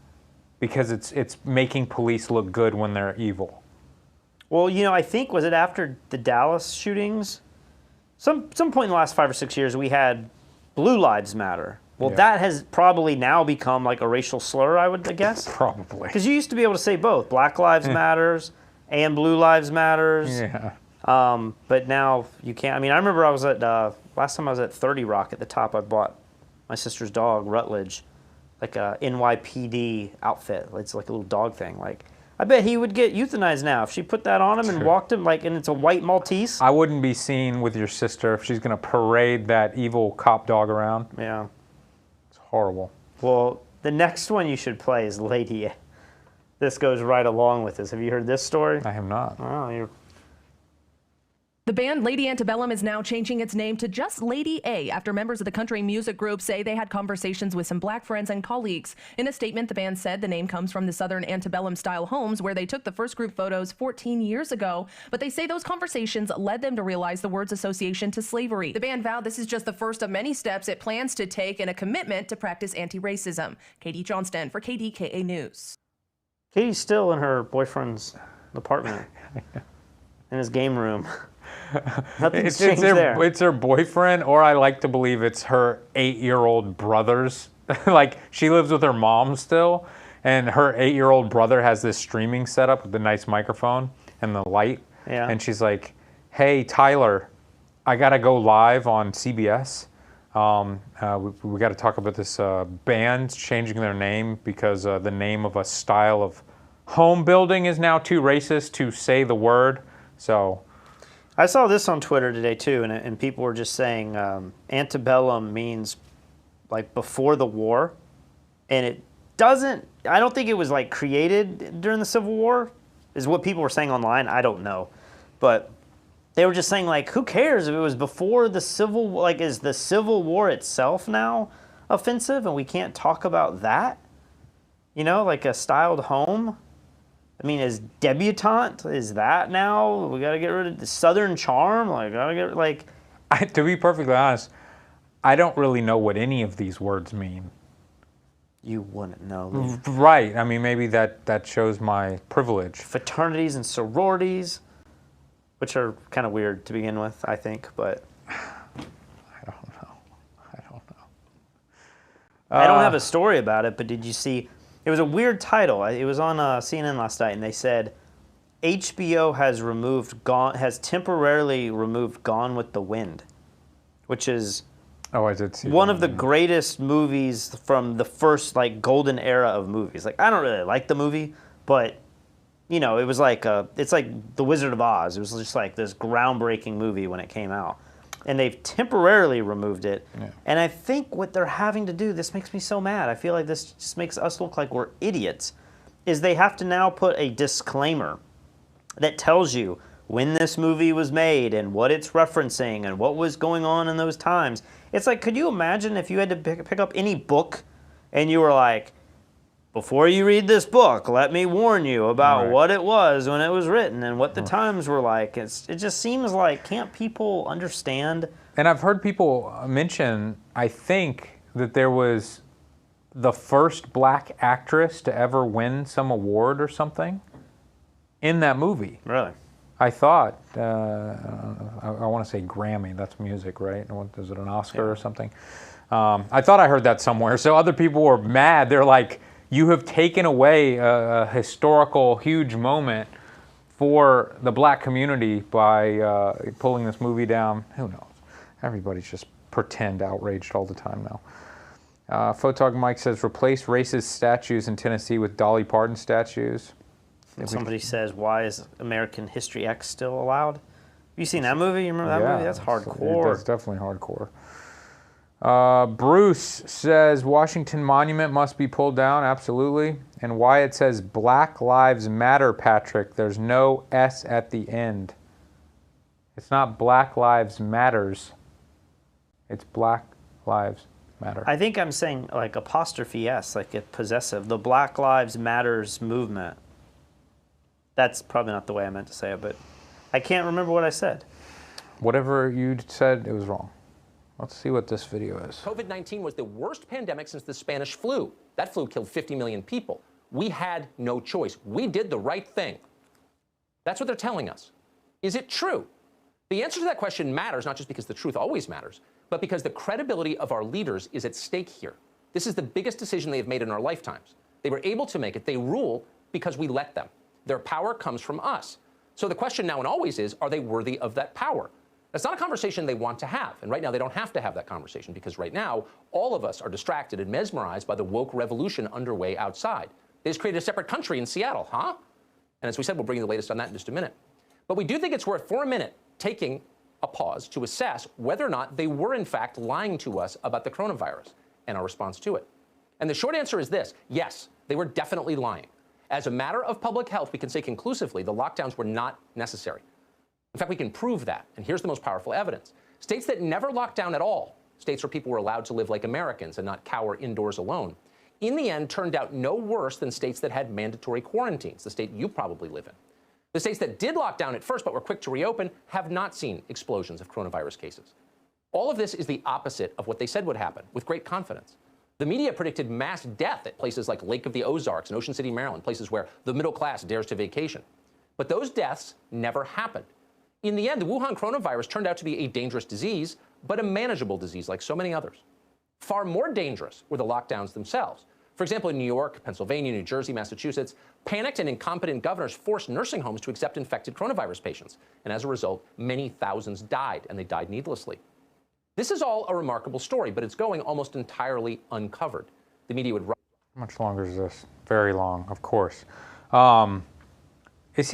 because it's making police look good when they're evil. Well, you know, I think, was it after the Dallas shootings? Some point in the last 5 or 6 years, we had Blue Lives Matter. Well, Yeah. that has probably now become like a racial slur, I would guess. Probably. Because you used to be able to say both, Black Lives Matters and Blue Lives Matters. Yeah. But now you can't. I mean, I remember I was at, last time I was at 30 Rock at the top, I bought my sister's dog, Rutledge, like a NYPD outfit. It's like a little dog thing. Like, I bet he would get euthanized now if she put that on him and walked him, like, and it's a white Maltese. I wouldn't be seen with your sister if she's going to parade that evil cop dog around. Yeah. It's horrible. Well, the next one you should play is Lady A. This goes right along with this. Have you heard this story? I have not. Oh, you're... The band Lady Antebellum is now changing its name to just Lady A after members of the country music group say they had conversations with some black friends and colleagues. In a statement, the band said the name comes from the Southern antebellum-style homes where they took the first group photos 14 years ago, but they say those conversations led them to realize the word's association to slavery. The band vowed this is just the first of many steps it plans to take in a commitment to practice anti-racism. Katie Johnston for KDKA News. Katie's still in her boyfriend's apartment in his game room. Nothing's changed there. It's her boyfriend, or I like to believe it's her 8-year-old brothers. Like, she lives with her mom still, and her 8-year-old brother has this streaming setup with the nice microphone and the light. Yeah. And she's like, hey, Tyler, I got to go live on CBS. We got to talk about this band changing their name because the name of a style of home building is now too racist to say the word. So... I saw this on Twitter today too, and people were just saying antebellum means like before the war, and it doesn't. I don't think it was like created during the Civil War, is what people were saying online. I don't know, but they were just saying like, who cares if it was before the Civil? Like, is the Civil War itself now offensive, and we can't talk about that? You know, like a styled home. I mean, is debutante, is that now? We got to get rid of the Southern charm? Like, got to get, like... To be perfectly honest, I don't really know what any of these words mean. You wouldn't know. Lee. Right. I mean, maybe that shows my privilege. Fraternities and sororities, which are kind of weird to begin with, I think, but... I don't know. I don't have a story about it, but did you see... It was a weird title. It was on CNN last night, and they said HBO has temporarily removed Gone with the Wind, which is I did see one of the greatest movies from the first like golden era of movies. Like, I don't really like the movie, but you know, it was like it's like The Wizard of Oz. It was just like this groundbreaking movie when it came out. and they've temporarily removed it. And I think what they're having to do, this makes me so mad. I feel like this just makes us look like we're idiots, is they have to now put a disclaimer that tells you when this movie was made and what it's referencing and what was going on in those times. It's like, could you imagine if you had to pick up any book and you were like, before you read this book, let me warn you about what it was when it was written and what the times were like. It just seems like, can't people understand? And I've heard people mention, I think, that there was the first black actress to ever win some award or something in that movie. Really? I thought, I want to say Grammy, that's music, right? Is it an Oscar or something? I thought I heard that somewhere. So other people were mad. They're like, you have taken away a historical, huge moment for the black community by pulling this movie down. Who knows? Everybody's just pretend outraged all the time now. Photog Mike says, replace racist statues in Tennessee with Dolly Parton statues. Somebody says, why is American History X still allowed? Have you seen that movie? You remember that movie? That's hardcore. That's definitely hardcore. Bruce says Washington Monument must be pulled down. Absolutely. And Wyatt says Black Lives Matter, Patrick. There's no S at the end. It's not Black Lives Matters. It's Black Lives Matter. I think I'm saying like apostrophe S, like a possessive. The Black Lives Matters movement. That's probably not the way I meant to say it, but I can't remember what I said. Whatever you said, it was wrong. Let's see what this video is. COVID-19 was the worst pandemic since the Spanish flu. That flu killed 50 million people. We had no choice. We did the right thing. That's what they're telling us. Is it true? The answer to that question matters, not just because the truth always matters, but because the credibility of our leaders is at stake here. This is the biggest decision they have made in our lifetimes. They were able to make it. They rule because we let them. Their power comes from us. So the question now and always is, are they worthy of that power? That's not a conversation they want to have. And right now, they don't have to have that conversation because right now, all of us are distracted and mesmerized by the woke revolution underway outside. They just created a separate country in Seattle, huh? And as we said, we'll bring you the latest on that in just a minute. But we do think it's worth, for a minute, taking a pause to assess whether or not they were, in fact, lying to us about the coronavirus and our response to it. And the short answer is this: yes, they were definitely lying. As a matter of public health, we can say conclusively the lockdowns were not necessary. In fact, we can prove that. And here's the most powerful evidence. States that never locked down at all, states where people were allowed to live like Americans and not cower indoors alone, in the end turned out no worse than states that had mandatory quarantines, the state you probably live in. The states that did lock down at first but were quick to reopen have not seen explosions of coronavirus cases. All of this is the opposite of what they said would happen, with great confidence. The media predicted mass death at places like Lake of the Ozarks and Ocean City, Maryland, places where the middle class dares to vacation. But those deaths never happened. In the end, the Wuhan coronavirus turned out to be a dangerous disease, but a manageable disease like so many others. Far more dangerous were the lockdowns themselves. For example, in New York, Pennsylvania, New Jersey, Massachusetts, panicked and incompetent governors forced nursing homes to accept infected coronavirus patients. And as a result, many thousands died, and they died needlessly. This is all a remarkable story, but it's going almost entirely uncovered. The media would... How much longer is this? Very long, of course. Is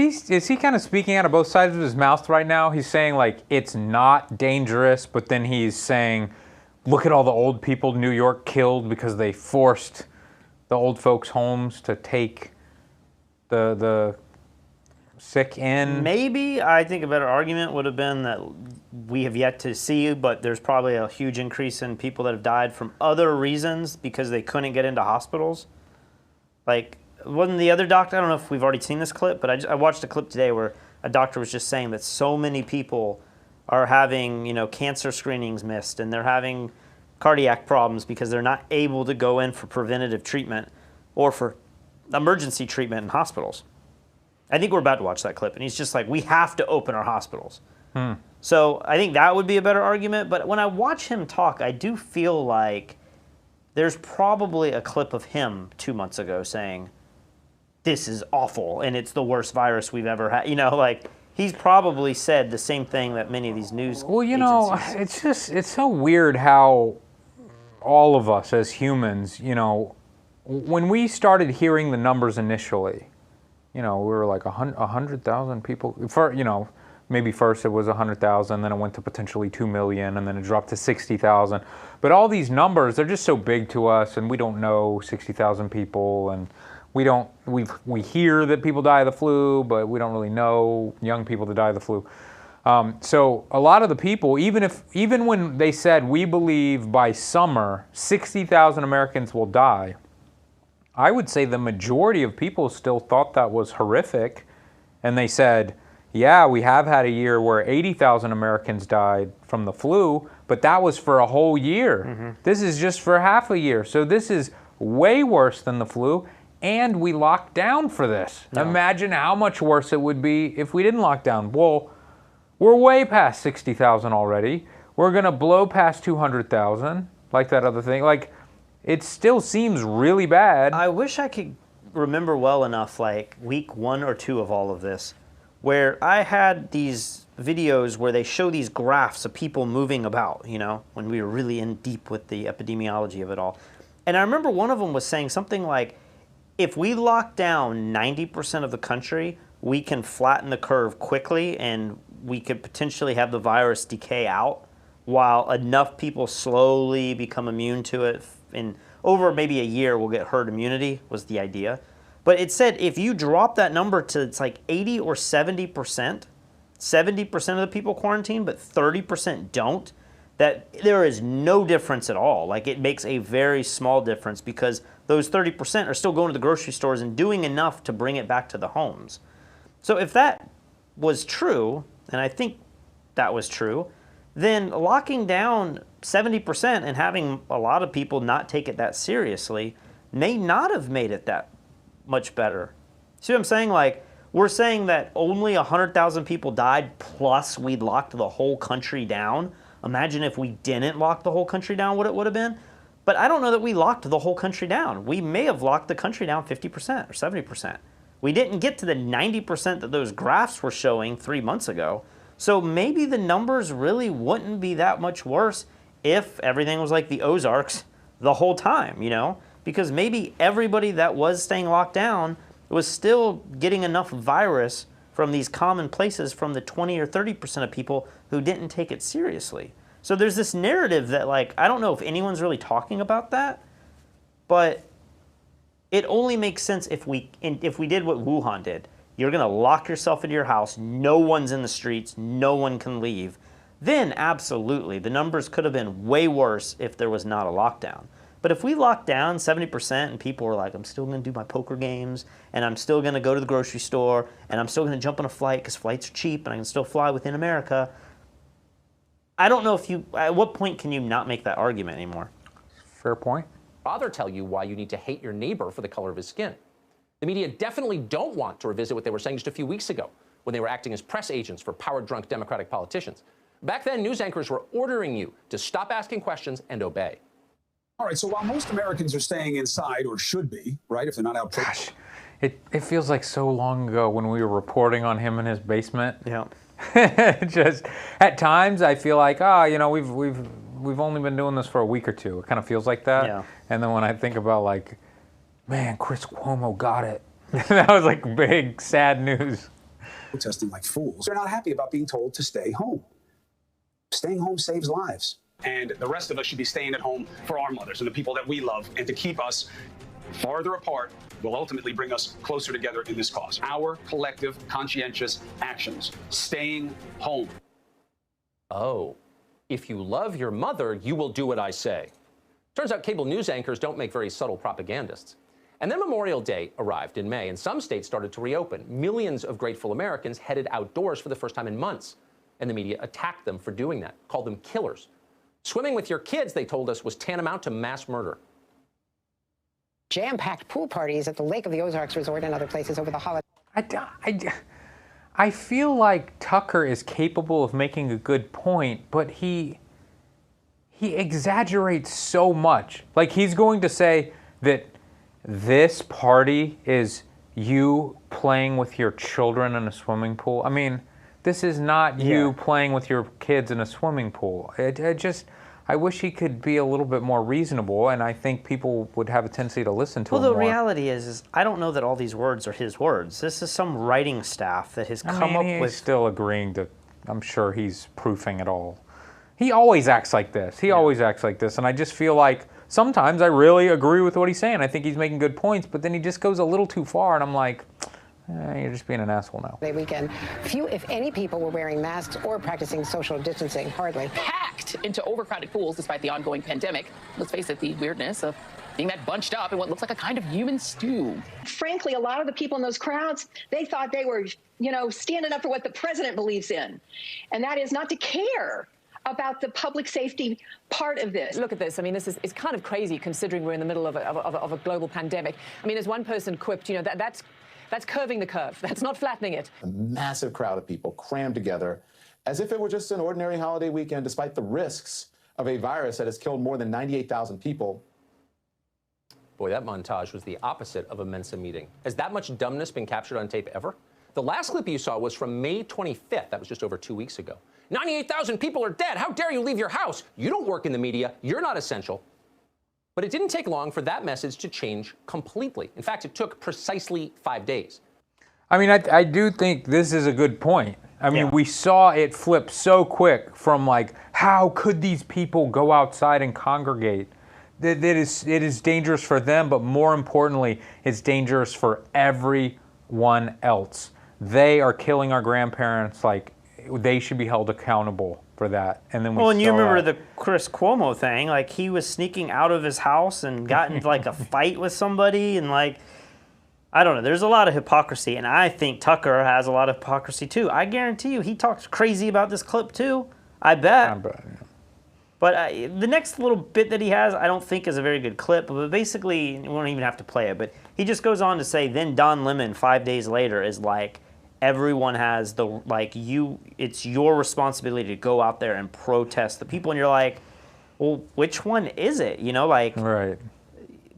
he kind of speaking out of both sides of his mouth right now? He's saying, like, it's not dangerous, but then he's saying, look at all the old people New York killed because they forced the old folks' homes to take the sick in. Maybe I think a better argument would have been that we have yet to see, but there's probably a huge increase in people that have died from other reasons because they couldn't get into hospitals. Like, wasn't the other doctor, I don't know if we've already seen this clip, but I watched a clip today where a doctor was just saying that so many people are having, cancer screenings missed and they're having cardiac problems because they're not able to go in for preventative treatment or for emergency treatment in hospitals. I think we're about to watch that clip, and he's just like, we have to open our hospitals. So I think that would be a better argument, but when I watch him talk, I do feel like there's probably a clip of him 2 months ago saying, this is awful, and it's the worst virus we've ever had. He's probably said the same thing that many of these news agencies. it's so weird how all of us as humans, when we started hearing the numbers initially, we were like 100,000 people. maybe first it was 100,000, then it went to potentially 2 million, and then it dropped to 60,000. But all these numbers, they're just so big to us, and we don't know 60,000 people, and we hear that people die of the flu, but we don't really know young people that die of the flu. So a lot of the people, even when they said we believe by summer 60,000 Americans will die, I would say the majority of people still thought that was horrific, and they said, yeah, we have had a year where 80,000 Americans died from the flu, but that was for a whole year. Mm-hmm. This is just for half a year. So this is way worse than the flu, and we locked down for this. No. Imagine how much worse it would be if we didn't lock down. Well, we're way past 60,000 already. We're going to blow past 200,000, like that other thing. Like, it still seems really bad. I wish I could remember well enough, like week 1 or 2 of all of this, where I had these videos where they show these graphs of people moving about, you know, when we were really in deep with the epidemiology of it all. And I remember one of them was saying something like, if we lock down 90% of the country, we can flatten the curve quickly and we could potentially have the virus decay out while enough people slowly become immune to it. In over maybe a year, we'll get herd immunity, was the idea. But it said if you drop that number to, it's like 80 or 70%, 70% of the people quarantine, but 30% don't, that there is no difference at all. Like, it makes a very small difference because those 30% are still going to the grocery stores and doing enough to bring it back to the homes. So if that was true, and I think that was true, then locking down 70% and having a lot of people not take it that seriously may not have made it that much better. See what I'm saying? Like, we're saying that only 100,000 people died plus we'd locked the whole country down. Imagine if we didn't lock the whole country down, what it would have been. But I don't know that we locked the whole country down. We may have locked the country down 50% or 70%. We didn't get to the 90% that those graphs were showing 3 months ago. So maybe the numbers really wouldn't be that much worse if everything was like the Ozarks the whole time, you know? Because maybe everybody that was staying locked down was still getting enough virus from these common places from the 20 or 30% of people who didn't take it seriously. So there's this narrative that, like, I don't know if anyone's really talking about that, but it only makes sense if we did what Wuhan did. You're going to lock yourself into your house. No one's in the streets. No one can leave. Then absolutely, the numbers could have been way worse if there was not a lockdown. But if we locked down 70% and people were like, I'm still going to do my poker games, and I'm still going to go to the grocery store, and I'm still going to jump on a flight because flights are cheap and I can still fly within America, I don't know if you, at what point can you not make that argument anymore? Fair point. Rather tell you why you need to hate your neighbor for the color of his skin. The media definitely don't want to revisit what they were saying just a few weeks ago when they were acting as press agents for power-drunk Democratic politicians. Back then, news anchors were ordering you to stop asking questions and obey. All right, so while most Americans are staying inside, or should be, right, if they're not out. Gosh, it feels like so long ago when we were reporting on him in his basement. Yeah. Just at times I feel like, you know, we've only been doing this for a week or two. It kind of feels like that. Yeah. And then when I think about, like, man, Chris Cuomo got it. That was like big, sad news. Protesting like fools. They're not happy about being told to stay home. Staying home saves lives. And the rest of us should be staying at home for our mothers and the people that we love, and to keep us farther apart will ultimately bring us closer together in this cause. Our collective conscientious actions. Staying home. Oh, if you love your mother, you will do what I say. Turns out cable news anchors don't make very subtle propagandists. And then Memorial Day arrived in May, and some states started to reopen. Millions of grateful Americans headed outdoors for the first time in months, and the media attacked them for doing that, called them killers. Swimming with your kids, they told us, was tantamount to mass murder. Jam-packed pool parties at the Lake of the Ozarks Resort and other places over the holiday. I feel like Tucker is capable of making a good point, but he exaggerates so much. Like, he's going to say that this party is you playing with your children in a swimming pool. I mean, this is not you playing with your kids in a swimming pool. I wish he could be a little bit more reasonable, and I think people would have a tendency to listen to him more. Well, the reality is I don't know that all these words are his words. This is some writing staff that has come up with. He's still agreeing to I'm sure he's proofing it all. He always acts like this. He always acts like this. And I just feel like sometimes I really agree with what he's saying. I think he's making good points, but then he just goes a little too far. And I'm like, you're just being an asshole now. Weekend, few, if any, people were wearing masks or practicing social distancing. Hardly. Packed into overcrowded pools despite the ongoing pandemic. Let's face it, the weirdness of being that bunched up in what looks like a kind of human stew. Frankly, a lot of the people in those crowds, they thought they were, standing up for what the president believes in. And that is not to care about the public safety part of this. Look at this. I mean, this is kind of crazy considering we're in the middle of a global pandemic. I mean, as one person quipped, that's curving the curve. That's not flattening it. A massive crowd of people crammed together as if it were just an ordinary holiday weekend, despite the risks of a virus that has killed more than 98,000 people. Boy, that montage was the opposite of a Mensa meeting. Has that much dumbness been captured on tape ever? The last clip you saw was from May 25th. That was just over 2 weeks ago. 98,000 people are dead. How dare you leave your house? You don't work in the media. You're not essential. But it didn't take long for that message to change completely. In fact, it took precisely 5 days. I mean, I do think this is a good point. I mean, we saw it flip so quick from like, how could these people go outside and congregate? It is dangerous for them, but more importantly, it's dangerous for everyone else. They are killing our grandparents. Like, they should be held accountable for that. And then and you remember the Chris Cuomo thing? Like, he was sneaking out of his house and got into like a fight with somebody, and like, I don't know. There's a lot of hypocrisy, and I think Tucker has a lot of hypocrisy too. I guarantee you, he talks crazy about this clip too. I bet. But the next little bit that he has, I don't think is a very good clip. But basically, we don't even have to play it. But he just goes on to say, then Don Lemon 5 days later is like, everyone has it's your responsibility to go out there and protest the people. And you're like, well, which one is it? Right.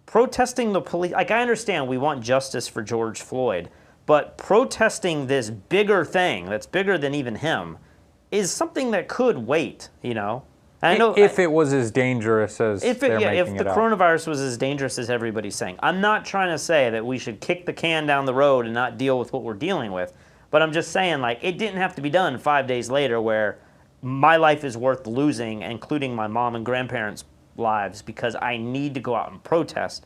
Protesting the police. Like, I understand we want justice for George Floyd, but protesting this bigger thing that's bigger than even him is something that could wait, I know if it was as dangerous as if the coronavirus was as dangerous as everybody's saying. I'm not trying to say that we should kick the can down the road and not deal with what we're dealing with, but I'm just saying, like, it didn't have to be done 5 days later where my life is worth losing, including my mom and grandparents' lives, because I need to go out and protest.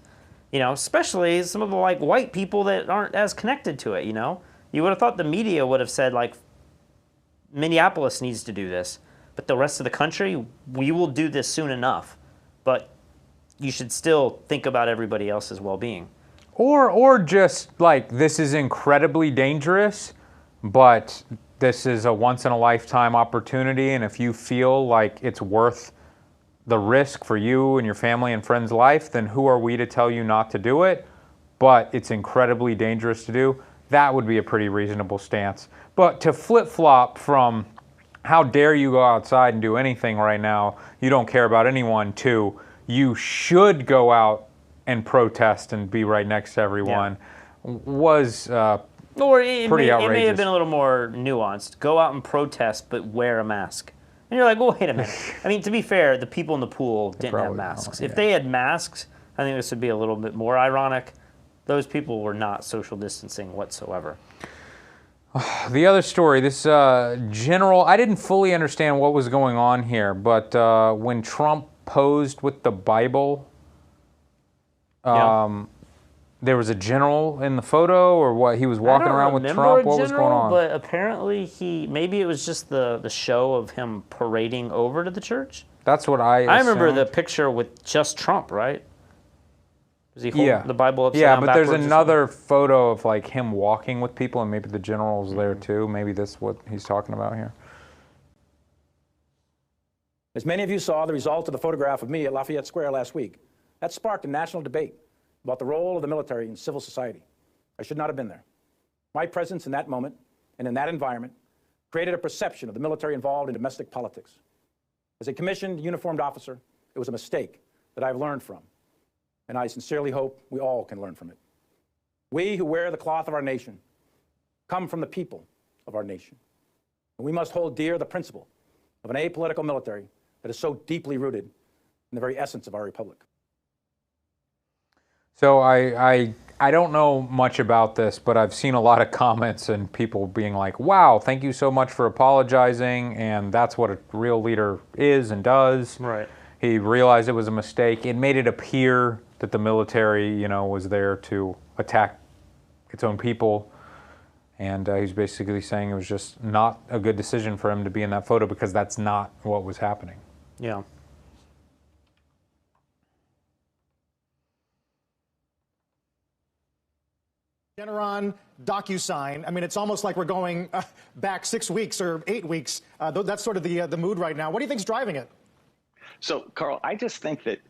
Especially some of the like white people that aren't as connected to it. You would have thought the media would have said like, Minneapolis needs to do this. But the rest of the country, we will do this soon enough. But you should still think about everybody else's well-being. Or just like, this is incredibly dangerous, but this is a once-in-a-lifetime opportunity, and if you feel like it's worth the risk for you and your family and friends' life, then who are we to tell you not to do it? But it's incredibly dangerous to do. That would be a pretty reasonable stance. But to flip-flop from how dare you go outside and do anything right now, you don't care about anyone, to you should go out and protest and be right next to everyone, was pretty outrageous. It may have been a little more nuanced. Go out and protest, but wear a mask. And you're like, well, wait a minute. I mean, to be fair, the people in the pool didn't have masks. If they had masks, I think this would be a little bit more ironic. Those people were not social distancing whatsoever. The other story, this general, I didn't fully understand what was going on here, but when Trump posed with the Bible, there was a general in the photo, or what? He was walking around with Trump. What was going on? But apparently maybe it was just the show of him parading over to the church. That's what I remember the picture with just Trump, right? Was he holding the Bible upside down but there's another photo of like him walking with people, and maybe the general's there too. Maybe that's what he's talking about here. As many of you saw the result of the photograph of me at Lafayette Square last week, that sparked a national debate about the role of the military in civil society. I should not have been there. My presence in that moment and in that environment created a perception of the military involved in domestic politics. As a commissioned uniformed officer, it was a mistake that I've learned from, and I sincerely hope we all can learn from it. We who wear the cloth of our nation come from the people of our nation, and we must hold dear the principle of an apolitical military that is so deeply rooted in the very essence of our republic. So I I don't know much about this, but I've seen a lot of comments and people being like, wow, thank you so much for apologizing, and that's what a real leader is and does. Right. He realized it was a mistake. It made it appear that the military, you know, was there to attack its own people. And he's basically saying it was just not a good decision for him to be in that photo because that's not what was happening. Yeah. Regeneron, DocuSign. I mean, it's almost like we're going back 6 weeks or 8 weeks. That's sort of the mood right now. What do you think's driving it? So, Carl, I just think that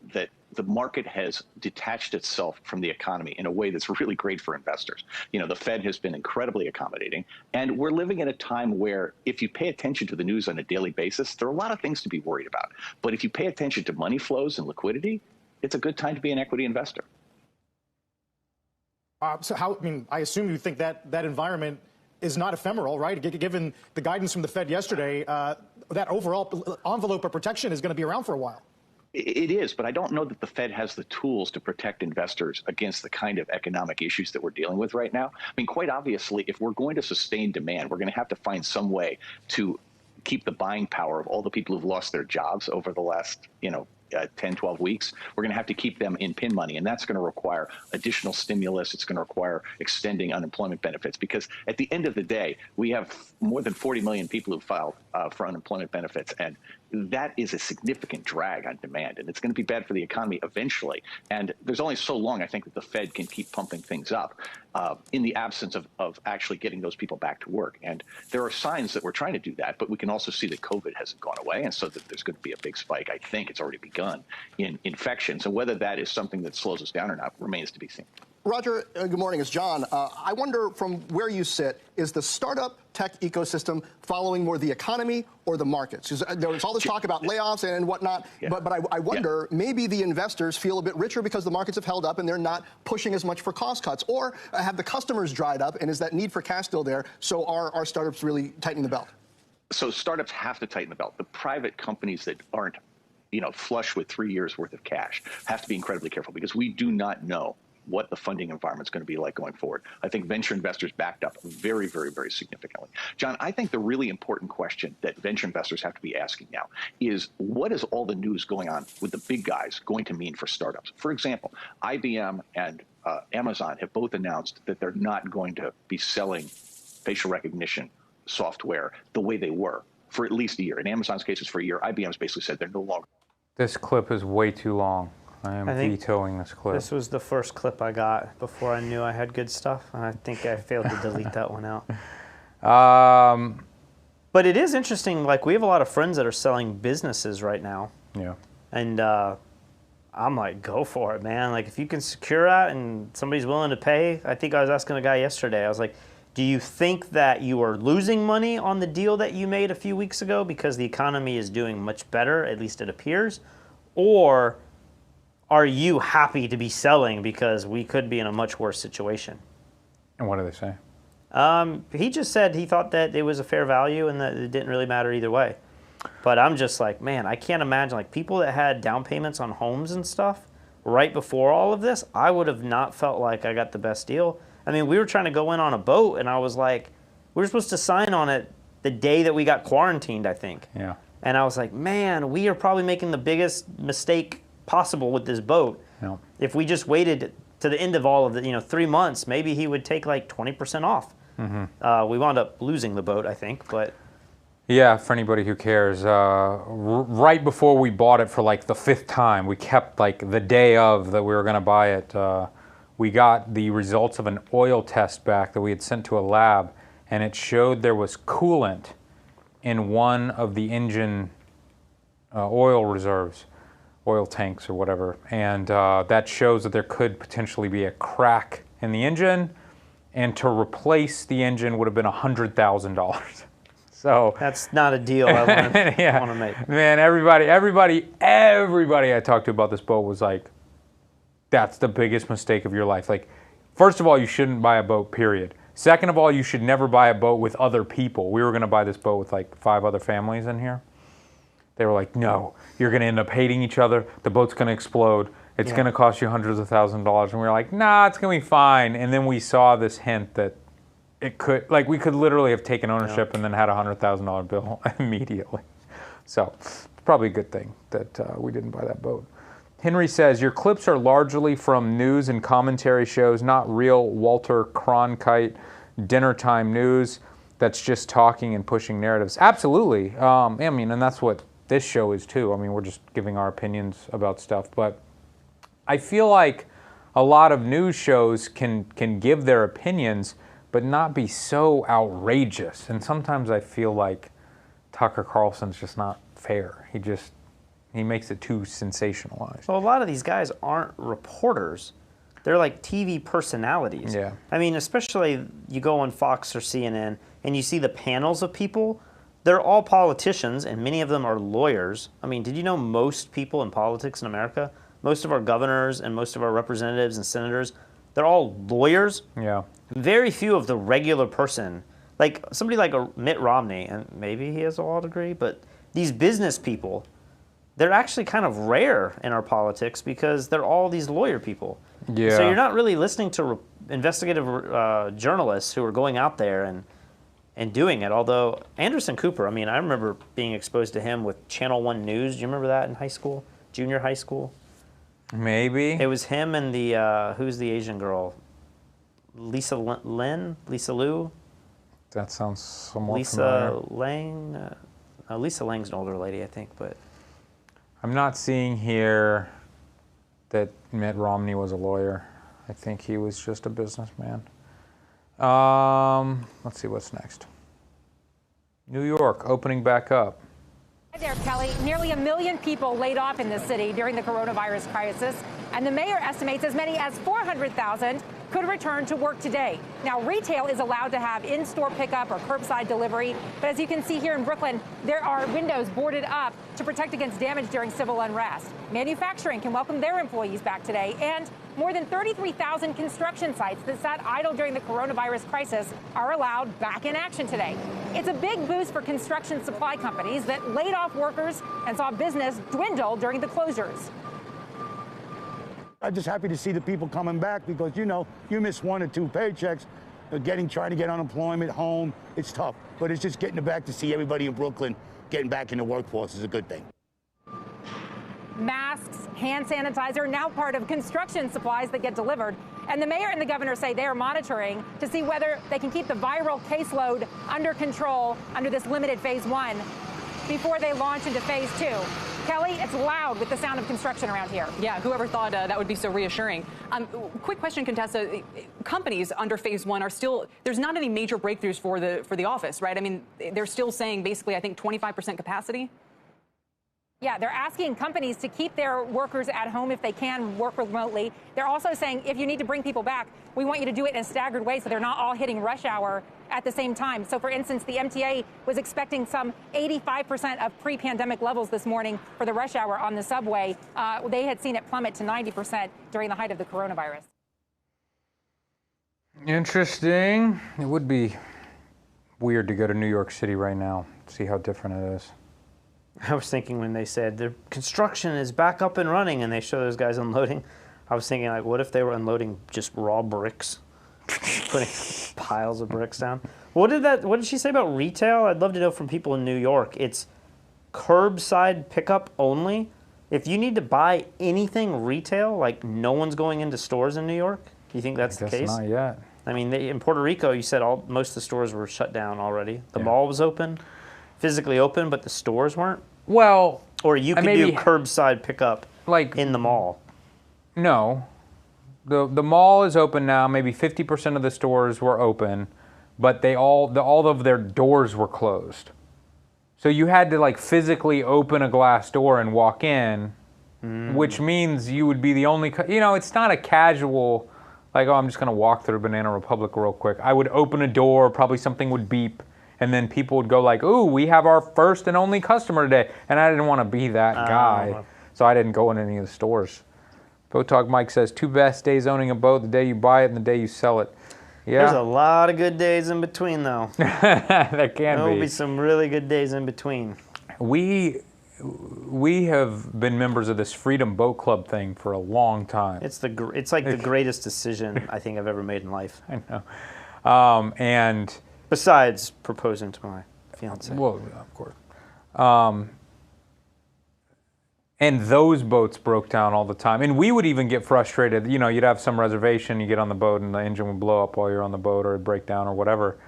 the market has detached itself from the economy in a way that's really great for investors. You know, the Fed has been incredibly accommodating, and we're living in a time where if you pay attention to the news on a daily basis, there are a lot of things to be worried about. But if you pay attention to money flows and liquidity, it's a good time to be an equity investor. I assume you think that environment is not ephemeral, right? Given the guidance from the Fed yesterday, that overall envelope of protection is going to be around for a while. It is, but I don't know that the Fed has the tools to protect investors against the kind of economic issues that we're dealing with right now. I mean, quite obviously, if we're going to sustain demand, we're going to have to find some way to keep the buying power of all the people who've lost their jobs over the last, 10, 12 weeks. We're going to have to keep them in pin money, and that's going to require additional stimulus. It's going to require extending unemployment benefits, because at the end of the day, we have more than 40 million people who filed for unemployment benefits, and that is a significant drag on demand, and it's going to be bad for the economy eventually. And there's only so long, I think, that the Fed can keep pumping things up in the absence of actually getting those people back to work. And there are signs that we're trying to do that, but we can also see that COVID hasn't gone away, and so that there's going to be a big spike. I think it's already begun in infections, and whether that is something that slows us down or not remains to be seen. Roger, good morning. It's John. I wonder, from where you sit, is the startup tech ecosystem following more the economy or the markets? There was all this talk about layoffs and whatnot, but I wonder, maybe the investors feel a bit richer because the markets have held up and they're not pushing as much for cost cuts, or have the customers dried up and is that need for cash still there? So are startups really tightening the belt? So startups have to tighten the belt. The private companies that aren't, flush with 3 years worth of cash have to be incredibly careful, because we do not know what the funding environment is going to be like going forward. I think venture investors backed up very, very, very significantly. John, I think the really important question that venture investors have to be asking now is, what is all the news going on with the big guys going to mean for startups? For example, IBM and Amazon have both announced that they're not going to be selling facial recognition software the way they were for at least a year. In Amazon's case, it's for a year. IBM's basically said they're no longer. This clip is way too long. I am vetoing this clip. This was the first clip I got before I knew I had good stuff, and I think I failed to delete that one out. But it is interesting, like, we have a lot of friends that are selling businesses right now. Yeah. And I'm like, go for it, man. Like, if you can secure that and somebody's willing to pay. I think I was asking a guy yesterday, I was like, do you think that you are losing money on the deal that you made a few weeks ago because the economy is doing much better, at least it appears? Or are you happy to be selling because we could be in a much worse situation? And what do they say? He just said he thought that it was a fair value and that it didn't really matter either way. But I'm just like, man, I can't imagine, like, people that had down payments on homes and stuff right before all of this, I would have not felt like I got the best deal. I mean, we were trying to go in on a boat, and I was like, we were supposed to sign on it the day that we got quarantined, I think. Yeah. And I was like, man, we are probably making the biggest mistake possible with this boat. Yeah. If we just waited to the end of all of the, 3 months, maybe he would take like 20% off. Mm-hmm. We wound up losing the boat, I think, but. Yeah, for anybody who cares, right before we bought it for like the 5th time, we kept like the day of that we were going to buy it. We got the results of an oil test back that we had sent to a lab, and it showed there was coolant in one of the engine oil reserves, oil tanks or whatever, and that shows that there could potentially be a crack in the engine, and to replace the engine would have been $100,000. So that's not a deal I want to make. Man, everybody I talked to about this boat was like, that's the biggest mistake of your life. Like, first of all, you shouldn't buy a boat, period. Second of all, you should never buy a boat with other people. We were going to buy this boat with like 5 other families in here. They were like, no, you're going to end up hating each other. The boat's going to explode. It's going to cost you hundreds of thousands of dollars. And we were like, nah, it's going to be fine. And then we saw this hint that it could, like, we could literally have taken ownership and then had a $100,000 bill immediately. So it's probably a good thing that we didn't buy that boat. Henry says, your clips are largely from news and commentary shows, not real Walter Cronkite dinner time news that's just talking and pushing narratives. Absolutely. I mean, and that's what this show is too. I mean, we're just giving our opinions about stuff. But I feel like a lot of news shows can give their opinions, but not be so outrageous. And sometimes I feel like Tucker Carlson's just not fair. He makes it too sensationalized. Well, a lot of these guys aren't reporters. They're like TV personalities. Yeah. I mean, especially you go on Fox or CNN and you see the panels of people. They're all politicians, and many of them are lawyers. I mean, did you know most people in politics in America, most of our governors and most of our representatives and senators, they're all lawyers? Yeah. Very few of the regular person, like somebody like a Mitt Romney, and maybe he has a law degree, but these business people, they're actually kind of rare in our politics because they're all these lawyer people. Yeah. So you're not really listening to investigative journalists who are going out there and doing it. Although Anderson Cooper, I mean, I remember being exposed to him with Channel 1 News. Do you remember that in high school, junior high school? Maybe. It was him and the, who's the Asian girl? Lisa Liu? That sounds somewhat Lisa familiar. Lang? Lisa Lang's an older lady, I think, but... I'm not seeing here that Mitt Romney was a lawyer. I think he was just a businessman. Let's see what's next. New York opening back up. Hi there, Kelly. Nearly 1 million people laid off in the city during the coronavirus crisis, and the mayor estimates as many as 400,000 could return to work today. Now, retail is allowed to have in-store pickup or curbside delivery, but as you can see here in Brooklyn, there are windows boarded up to protect against damage during civil unrest. Manufacturing can welcome their employees back today, and more than 33,000 construction sites that sat idle during the coronavirus crisis are allowed back in action today. It's a big boost for construction supply companies that laid off workers and saw business dwindle during the closures. I'm just happy to see the people coming back because, you know, you miss 1 or 2 paychecks, trying to get unemployment home. It's tough, but it's just getting back to see everybody in Brooklyn getting back in the workforce is a good thing. Masks, hand sanitizer, now part of construction supplies that get delivered. And the mayor and the governor say they are monitoring to see whether they can keep the viral caseload under control under this limited phase 1 before they launch into phase 2. Kelly, it's loud with the sound of construction around here. Yeah, whoever thought that would be so reassuring. Quick question, Contessa. Companies under phase 1 are still, there's not any major breakthroughs for the office, right? I mean, they're still saying basically, I think, 25% capacity. Yeah, they're asking companies to keep their workers at home if they can work remotely. They're also saying if you need to bring people back, we want you to do it in a staggered way so they're not all hitting rush hour at the same time. So, for instance, the MTA was expecting some 85% of pre-pandemic levels this morning for the rush hour on the subway. They had seen it plummet to 90% during the height of the coronavirus. Interesting. It would be weird to go to New York City right now, see how different it is. I was thinking when they said the construction is back up and running and they show those guys unloading, I was thinking, like, what if they were unloading just raw bricks? Putting piles of bricks down. What did she say about retail? I'd love to know from people in New York. It's curbside pickup only. If you need to buy anything retail, like no one's going into stores in New York, do you think that's the case? Not yet. I mean, in Puerto Rico, you said most of the stores were shut down already. The mall was open, physically open, but the stores weren't. Well, or you could do curbside pickup like in the mall. No, the mall is open now. Maybe 50% of the stores were open, but all of their doors were closed. So you had to like physically open a glass door and walk in, which means you would be the only. It's not a casual, like, oh, I'm just gonna walk through Banana Republic real quick. I would open a door, probably something would beep. And then people would go like, ooh, we have our first and only customer today. And I didn't want to be that guy, so I didn't go in any of the stores. Boat Talk Mike says, 2 best days owning a boat, the day you buy it and the day you sell it. Yeah. There's a lot of good days in between, though. There can be. There will be some really good days in between. We we have been members of this Freedom Boat Club thing for a long time. It's like the greatest decision I think I've ever made in life. I know. And besides proposing to my fiance. Well, of course. And those boats broke down all the time. And we would even get frustrated. You know, you'd have some reservation, you get on the boat and the engine would blow up while you're on the boat or it'd break down or whatever.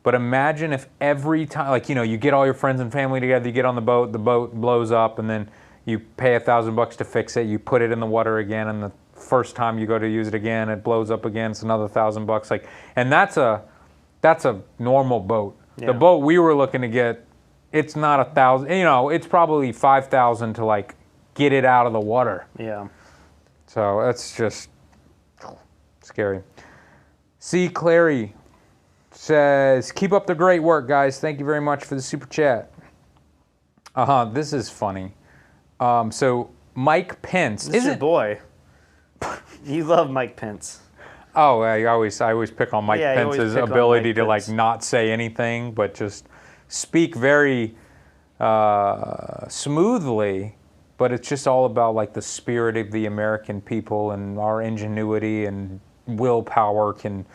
But imagine if every time, like, you know, you get all your friends and family together, you get on the boat blows up, and then you pay $1,000 to fix it, you put it in the water again, and the first time you go to use it again, it blows up again, it's another $1,000. Like, and that's a normal boat. Yeah. The boat we were looking to get, it's not 1,000, you know, it's probably 5,000 to like get it out of the water. Yeah. So that's just scary. C. Clary says, keep up the great work, guys. Thank you very much for the super chat. This is funny. So Mike Pence. This is your boy. You love Mike Pence. Oh, I always pick on Mike Pence's ability to like not say anything, but just speak very smoothly. But it's just all about like the spirit of the American people and our ingenuity and willpower can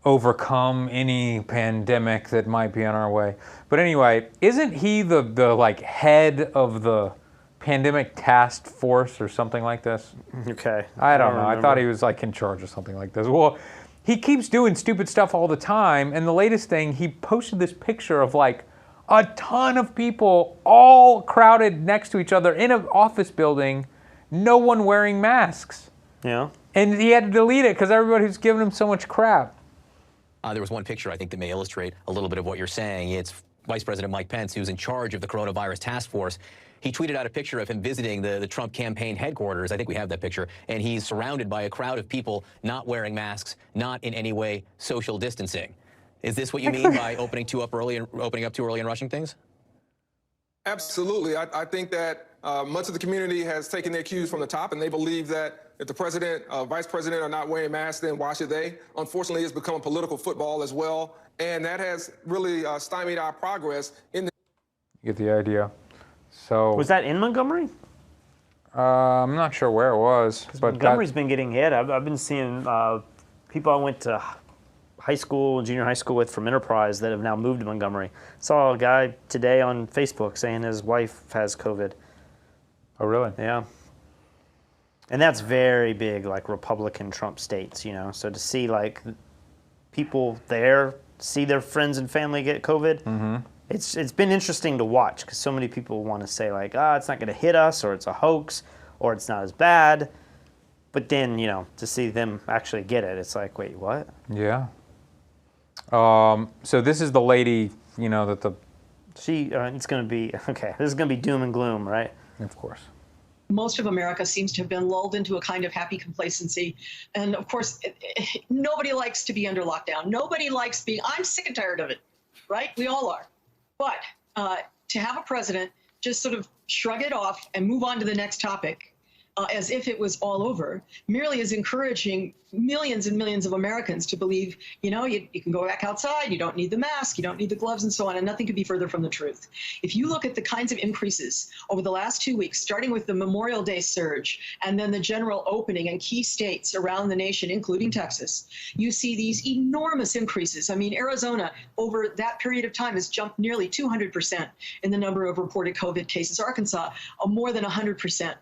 overcome any pandemic that might be on our way. But anyway, isn't he the like head of the pandemic task force or something like this? Okay. I don't know. I thought he was like in charge of something like this. Well, he keeps doing stupid stuff all the time. And the latest thing, he posted this picture of like a ton of people all crowded next to each other in an office building, no one wearing masks. Yeah. And he had to delete it because everybody was giving him so much crap. There was one picture I think that may illustrate a little bit of what you're saying. It's Vice President Mike Pence, who's in charge of the coronavirus task force. He tweeted out a picture of him visiting the Trump campaign headquarters. I think we have that picture. And he's surrounded by a crowd of people not wearing masks, not in any way social distancing. Is this what you mean by opening up too early and rushing things? Absolutely. I think that much of the community has taken their cues from the top, and they believe that if the president, vice president are not wearing masks, then why should they? Unfortunately, it's become a political football as well, and that has really stymied our progress in the... You get the idea. So was that in Montgomery? I'm not sure where it was, but Montgomery's been getting hit. I've been seeing people I went to high school, junior high school with from Enterprise that have now moved to Montgomery. Saw a guy today on Facebook saying his wife has COVID. Oh, really? Yeah. And that's very big, like Republican Trump states, you know. So to see like people there see their friends and family get COVID, it's been interesting to watch because so many people want to say like, it's not going to hit us, or it's a hoax, or it's not as bad. But then, you know, to see them actually get it, it's like, wait, what? Yeah. So this is the lady, you know, that it's going to be, okay, this is going to be doom and gloom, right? Of course. Most of America seems to have been lulled into a kind of happy complacency. And of course, nobody likes to be under lockdown. Nobody likes I'm sick and tired of it, right? We all are. But to have a president just sort of shrug it off and move on to the next topic as if it was all over, merely is encouraging millions and millions of Americans to believe, you know, you can go back outside, you don't need the mask, you don't need the gloves and so on, and nothing could be further from the truth. If you look at the kinds of increases over the last 2 weeks, starting with the Memorial Day surge and then the general opening in key states around the nation, including Texas, you see these enormous increases. I mean, Arizona, over that period of time, has jumped nearly 200% in the number of reported COVID cases. Arkansas, more than 100%.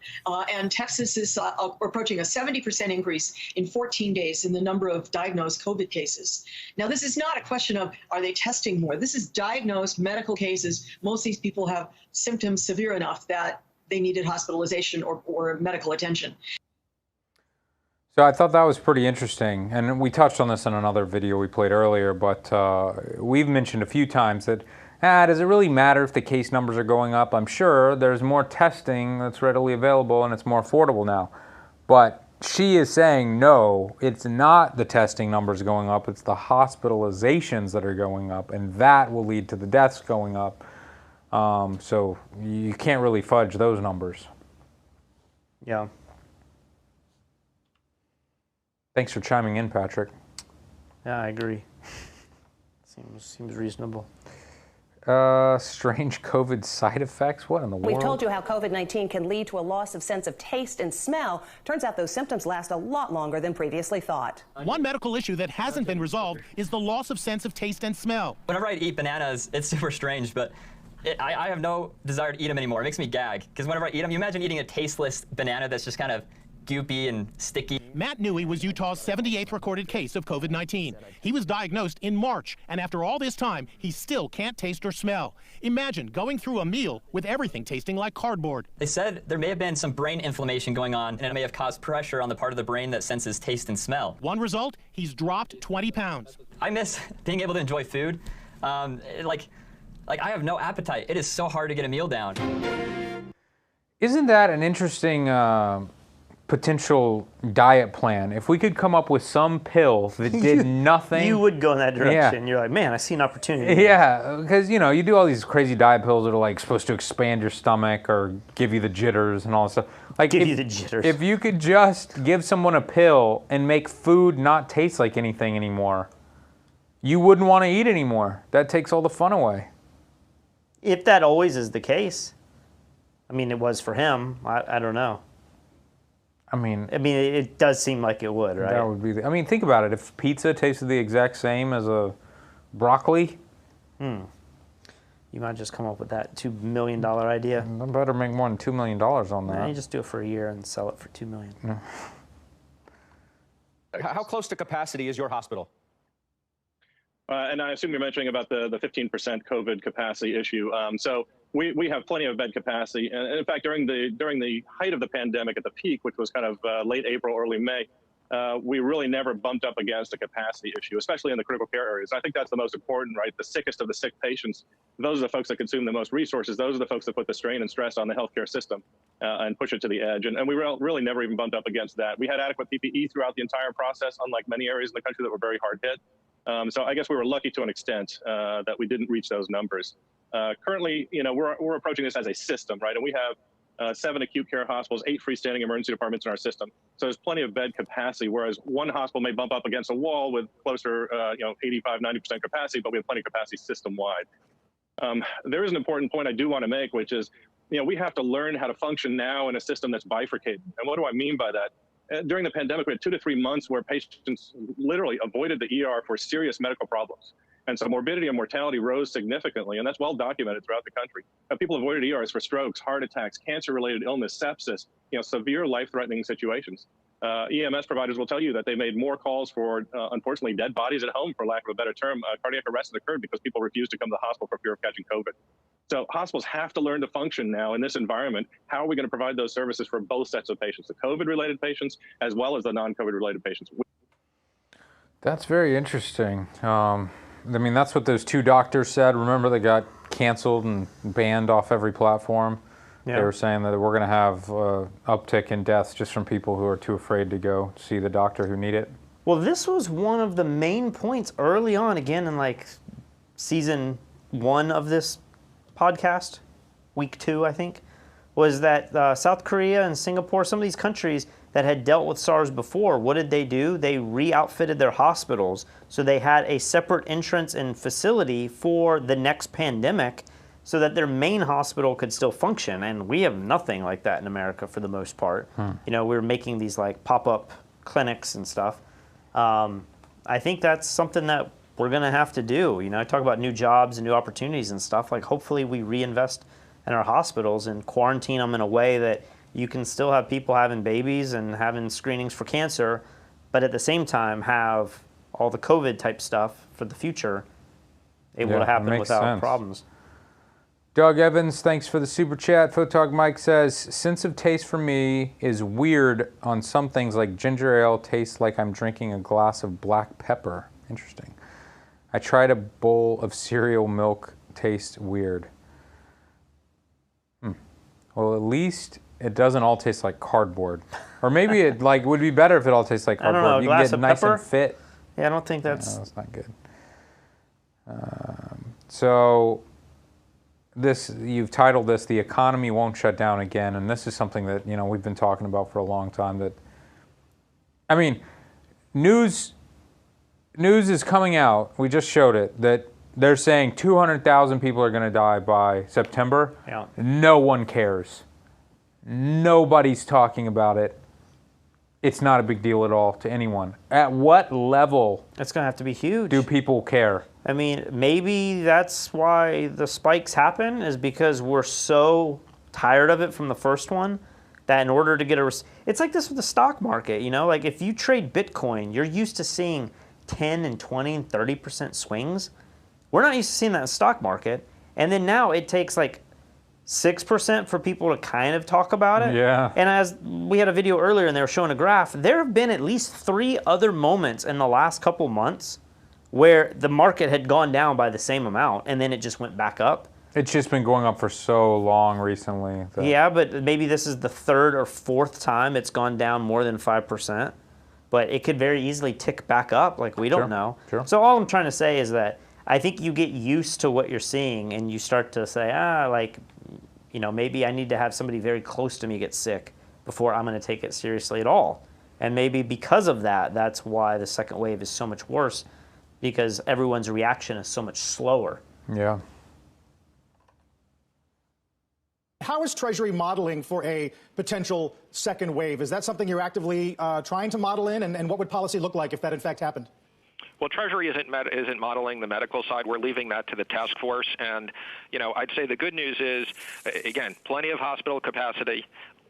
And Texas is approaching a 70% increase in 14 days in the number of diagnosed COVID cases. Now, this is not a question of are they testing more? This is diagnosed medical cases. Most of these people have symptoms severe enough that they needed hospitalization or medical attention. So I thought that was pretty interesting. And we touched on this in another video we played earlier, but we've mentioned a few times that does it really matter if the case numbers are going up? I'm sure there's more testing that's readily available and it's more affordable now. But she is saying, no, it's not the testing numbers going up, it's the hospitalizations that are going up, and that will lead to the deaths going up. So you can't really fudge those numbers. Yeah. Thanks for chiming in, Patrick. Yeah, I agree. Seems reasonable. Strange COVID side effects? What in the world? We've told you how COVID-19 can lead to a loss of sense of taste and smell. Turns out those symptoms last a lot longer than previously thought. One medical issue that hasn't been resolved is the loss of sense of taste and smell. Whenever I eat bananas, it's super strange, but I have no desire to eat them anymore. It makes me gag, because whenever I eat them, you imagine eating a tasteless banana that's just kind of goopy and sticky. Matt Newey was Utah's 78th recorded case of COVID-19. He was diagnosed in March, and after all this time, he still can't taste or smell. Imagine going through a meal with everything tasting like cardboard. They said there may have been some brain inflammation going on, and it may have caused pressure on the part of the brain that senses taste and smell. One result, he's dropped 20 pounds. I miss being able to enjoy food. Like I have no appetite. It is so hard to get a meal down. Isn't that an interesting potential diet plan? If we could come up with some pill that did nothing. You would go in that direction. Yeah. You're like, man, I see an opportunity. Yeah, because you do all these crazy diet pills that are like supposed to expand your stomach or give you the jitters and all that stuff. Like Give you the jitters. If you could just give someone a pill and make food not taste like anything anymore, you wouldn't want to eat anymore. That takes all the fun away. If that always is the case, I mean, it was for him. I don't know. I mean, it does seem like it would, right? That would be. Think about it. If pizza tasted the exact same as a broccoli, you might just come up with that $2 million idea. I better make more than $2 million on that. Nah, you just do it for a year and sell it for $2 million. No. How close to capacity is your hospital? And I assume you're mentioning about the 15% COVID capacity issue. So we have plenty of bed capacity. And in fact, during the height of the pandemic at the peak, which was kind of late April, early May, we really never bumped up against a capacity issue, especially in the critical care areas. I think that's the most important, right? The sickest of the sick patients, those are the folks that consume the most resources. Those are the folks that put the strain and stress on the healthcare system and push it to the edge. And we really never even bumped up against that. We had adequate PPE throughout the entire process, unlike many areas in the country that were very hard hit. So I guess we were lucky to an extent that we didn't reach those numbers. Currently, we're approaching this as a system, right? And we have 7 acute care hospitals, 8 freestanding emergency departments in our system. So there's plenty of bed capacity, whereas one hospital may bump up against a wall with closer, 85, 90% capacity, but we have plenty of capacity system-wide. There is an important point I do want to make, which is, we have to learn how to function now in a system that's bifurcated. And what do I mean by that? During the pandemic, we had 2 to 3 months where patients literally avoided the ER for serious medical problems. And so morbidity and mortality rose significantly, and that's well documented throughout the country. People avoided ERs for strokes, heart attacks, cancer-related illness, sepsis, severe life-threatening situations. EMS providers will tell you that they made more calls for, unfortunately, dead bodies at home, for lack of a better term. Cardiac arrests occurred because people refused to come to the hospital for fear of catching COVID. So hospitals have to learn to function now in this environment. How are we going to provide those services for both sets of patients, the COVID-related patients as well as the non-COVID-related patients? That's very interesting. That's what those 2 doctors said. Remember, they got canceled and banned off every platform. Yeah. They were saying that we're going to have uptick in deaths just from people who are too afraid to go see the doctor who need it. Well, this was one of the main points early on, again, in like season 1 of this podcast, week 2, I think, was that South Korea and Singapore, some of these countries that had dealt with SARS before, what did they do? They re-outfitted their hospitals. So they had a separate entrance and facility for the next pandemic so that their main hospital could still function. And we have nothing like that in America for the most part. We're making these like pop-up clinics and stuff. I think that's something that we're going to have to do. I talk about new jobs and new opportunities and stuff. Like, hopefully we reinvest in our hospitals and quarantine them in a way that you can still have people having babies and having screenings for cancer, but at the same time have all the COVID type stuff for the future able to happen without problems. Doug Evans, thanks for the super chat. Photog Mike says, sense of taste for me is weird on some things, like ginger ale tastes like I'm drinking a glass of black pepper. Interesting. I tried a bowl of cereal milk, tastes weird. Well, at least it doesn't all taste like cardboard. Or maybe it would be better if it all tastes like cardboard. I don't know, you can get nice pepper? and fit. Yeah, I don't think that's... No, that's not good. So you've titled this, "The Economy Won't Shut Down Again," and this is something that we've been talking about for a long time. News is coming out. We just showed it that They're saying 200,000 people are going to die by September. Yeah. No one cares. Nobody's talking about it. It's not a big deal at all to anyone. At what level? It's going to have to be huge. Do people care? I mean, maybe that's why the spikes happen, is because we're so tired of it from the first one that in order to get it's like this with the stock market, you know? Like if you trade Bitcoin, you're used to seeing 10 and 20 and 30% swings. We're not used to seeing that in the stock market. And then now it takes like 6% for people to kind of talk about it. Yeah. And as we had a video earlier and they were showing a graph, there have been at least 3 other moments in the last couple months where the market had gone down by the same amount and then it just went back up. It's just been going up for so long recently. Yeah, but maybe this is the 3rd or 4th time it's gone down more than 5%. But it could very easily tick back up, like we don't know. Sure. So all I'm trying to say is that I think you get used to what you're seeing and you start to say, like, you know, maybe I need to have somebody very close to me get sick before I'm going to take it seriously at all. And maybe because of that, that's why the second wave is so much worse, because everyone's reaction is so much slower. Yeah. How is Treasury modeling for a potential second wave? Is that something you're actively trying to model in? And what would policy look like if that in fact happened? Well, Treasury isn't modeling the medical side. We're leaving that to the task force. And, you know, I'd say the good news is, again, plenty of hospital capacity.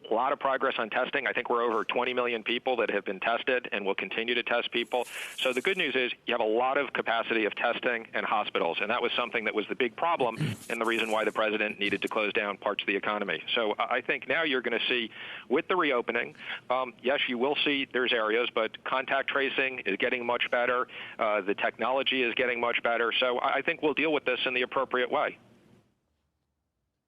A lot of progress on testing. I think we're over 20 million people that have been tested and will continue to test people. So the good news is you have a lot of capacity of testing and hospitals, and that was something that was the big problem and the reason why the president needed to close down parts of the economy. So I think now you're going to see, with the reopening, yes, you will see there's areas, but contact tracing is getting much better. The technology is getting much better. So I think we'll deal with this in the appropriate way.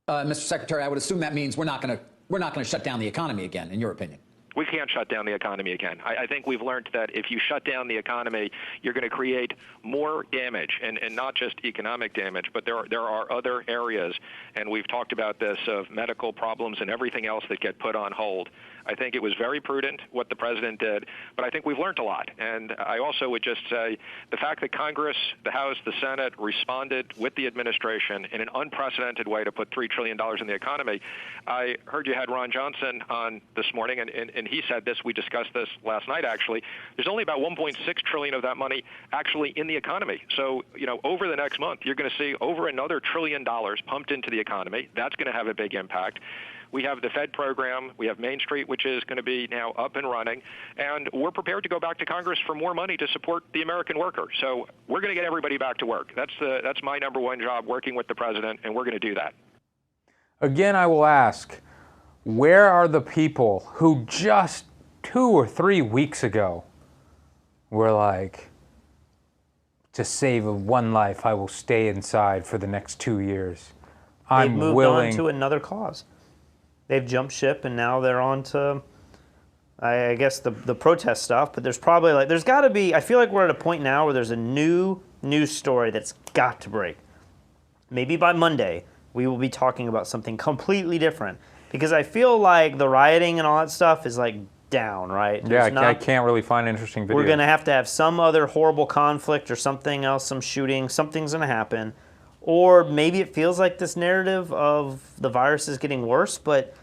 Mr. Secretary, I would assume that means we're not going to shut down the economy again, in your opinion. We can't shut down the economy again. I think we've learned that if you shut down the economy, you're going to create more damage, and not just economic damage, but there are other areas, and we've talked about this, of medical problems and everything else that get put on hold. I think it was very prudent what the president did, but I think we've learned a lot. And I also would just say the fact that Congress, the House, the Senate responded with the administration in an unprecedented way to put $3 trillion in the economy. I heard you had Ron Johnson on this morning, and he said this. We discussed this last night, actually. There's only about $1.6 trillion of that money actually in the economy. So, you know, over the next month, you're going to see over another $1 trillion pumped into the economy. That's going to have a big impact. We have the Fed program. We have Main Street, which is going to be now up and running. And we're prepared to go back to Congress for more money to support the American worker. So we're going to get everybody back to work. That's my number one job, working with the president, and we're going to do that. Again, I will ask, where are the people who just 2 or 3 weeks ago were like, to save one life, I will stay inside for the next 2 years. They've moved on to another cause. They've jumped ship, and now they're on to, I guess, the protest stuff. But there's probably, like, there's got to be, I feel like we're at a point now where there's a new news story that's got to break. Maybe by Monday, we will be talking about something completely different. Because I feel like the rioting and all that stuff is, like, down, right? Yeah, I can't really find interesting videos. We're going to have some other horrible conflict or something else, some shooting, something's going to happen. Or maybe it feels like this narrative of the virus is getting worse, but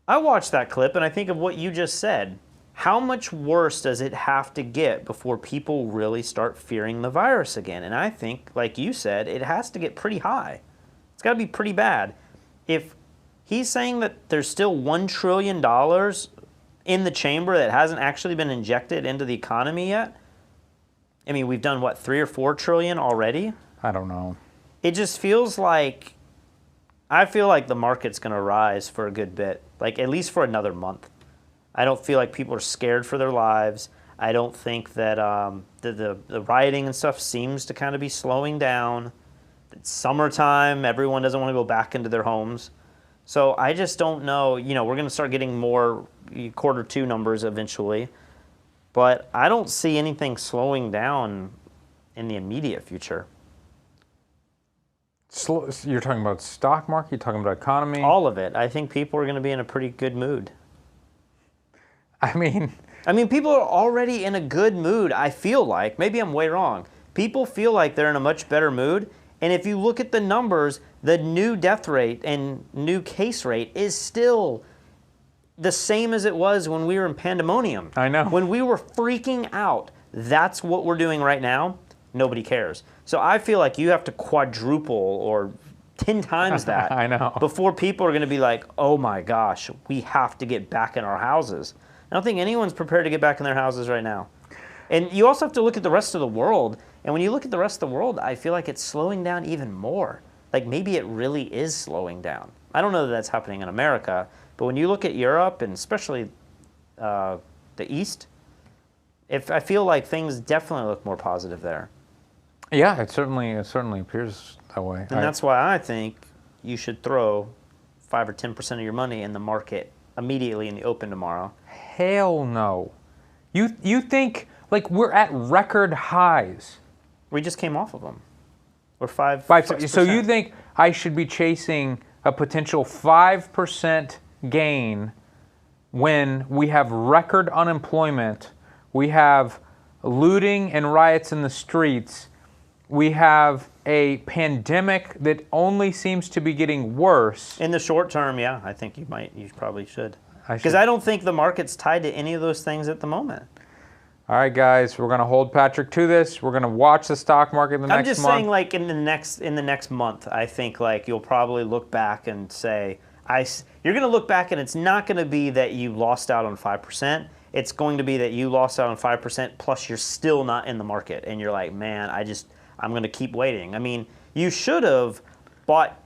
I watched that clip and I think of what you just said. How much worse does it have to get before people really start fearing the virus again? And I think, like you said, it has to get pretty high. It's got to be pretty bad. If he's saying that there's still $1 trillion in the chamber that hasn't actually been injected into the economy yet, I mean, we've done, what, 3 or 4 trillion already? I don't know. It just feels like, I feel like the market's going to rise for a good bit, like at least for another month. I don't feel like people are scared for their lives. I don't think that the rioting and stuff seems to kind of be slowing down. It's summertime. Everyone doesn't want to go back into their homes. So I just don't know. You know, we're going to start getting more Q2 numbers eventually. But I don't see anything slowing down in the immediate future. You're talking about stock market? You're talking about economy? All of it. I think people are going to be in a pretty good mood. I mean, people are already in a good mood, I feel like. Maybe I'm way wrong. People feel like they're in a much better mood. And if you look at the numbers, the new death rate and new case rate is still the same as it was when we were in pandemonium. I know. When we were freaking out, that's what we're doing right now. Nobody cares. So I feel like you have to quadruple or 10 times that I know. before people are going to be like, oh my gosh, we have to get back in our houses. I don't think anyone's prepared to get back in their houses right now. And you also have to look at the rest of the world. And when you look at the rest of the world, I feel like it's slowing down even more. Like maybe it really is slowing down. I don't know that that's happening in America, but when you look at Europe and especially the East, I feel like things definitely look more positive there. Yeah, it certainly appears that way. And that's why I think you should throw 5 or 10% of your money in the market immediately in the open tomorrow. Hell no. You think like we're at record highs? We just came off of them. We're 6%. So you think I should be chasing a potential 5% gain when we have record unemployment, we have looting and riots in the streets, we have a pandemic that only seems to be getting worse? In the short term, yeah, I think you probably should. Because I don't think the market's tied to any of those things at the moment. All right, guys, we're going to hold Patrick to this. We're going to watch the stock market in the next month. I'm just saying, like in the next month, I think like you'll probably look back and say, you're going to look back and it's not going to be that you lost out on 5%. It's going to be that you lost out on 5% plus you're still not in the market, and you're like, man, I'm going to keep waiting. I mean, you should have bought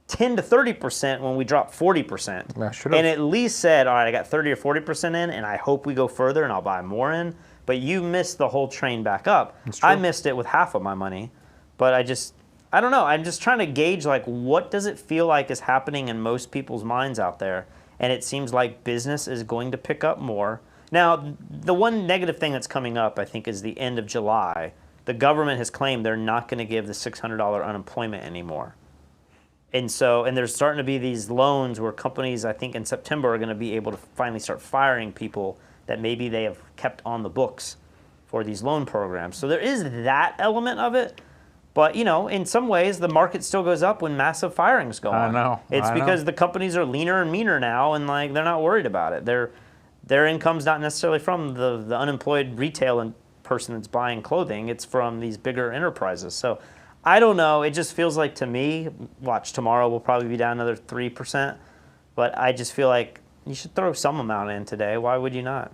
10 to 30% when we dropped 40%. I should have. And at least said, all right, I got 30 or 40% in, and I hope we go further and I'll buy more in. But you missed the whole train back up. I missed it with half of my money. But I don't know. I'm just trying to gauge, like, what does it feel like is happening in most people's minds out there? And it seems like business is going to pick up more. Now, the one negative thing that's coming up, I think, is the end of July. The government has claimed they're not going to give the $600 unemployment anymore. And there's starting to be these loans where companies, I think in September, are going to be able to finally start firing people that maybe they have kept on the books for these loan programs. So there is that element of it. But, you know, in some ways, the market still goes up when massive firings go on. I know. It's because the companies are leaner and meaner now, and like they're not worried about it. Their income's not necessarily from the unemployed retail person that's buying clothing. It's from these bigger enterprises. So I don't know. It just feels like to me, watch, tomorrow will probably be down another 3%. But I just feel like you should throw some amount in today. Why would you not?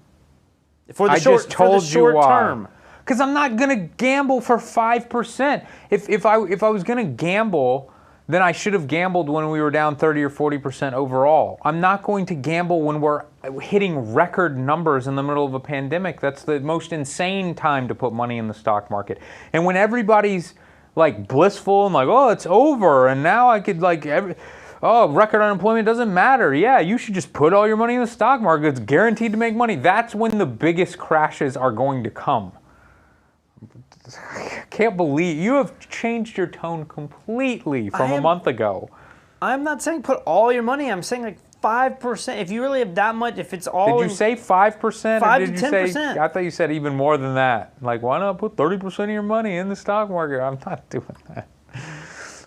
For the short term. Because I'm not going to gamble for 5%. If I was going to gamble, then I should have gambled when we were down 30 or 40% overall. I'm not going to gamble when we're hitting record numbers in the middle of a pandemic. That's the most insane time to put money in the stock market. And when everybody's like blissful and like, oh, it's over, and now I could like, record unemployment doesn't matter. Yeah, you should just put all your money in the stock market. It's guaranteed to make money. That's when the biggest crashes are going to come. I can't believe you have changed your tone completely from a month ago. I'm not saying put all your money. I'm saying like 5%. If you really have that much, if it's all. Did you say 5%? 5 or to did 10%. You say, I thought you said even more than that. Like, why not put 30% of your money in the stock market? I'm not doing that.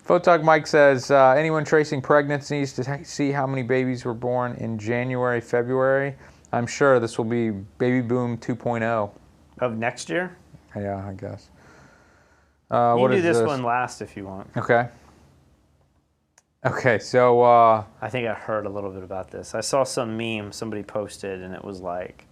Photog Mike says, anyone tracing pregnancies to see how many babies were born in January, February? I'm sure this will be baby boom 2.0. Of next year? Yeah, I guess. You can do this one last if you want. Okay. Okay, so... I think I heard a little bit about this. I saw some meme somebody posted, and it was like,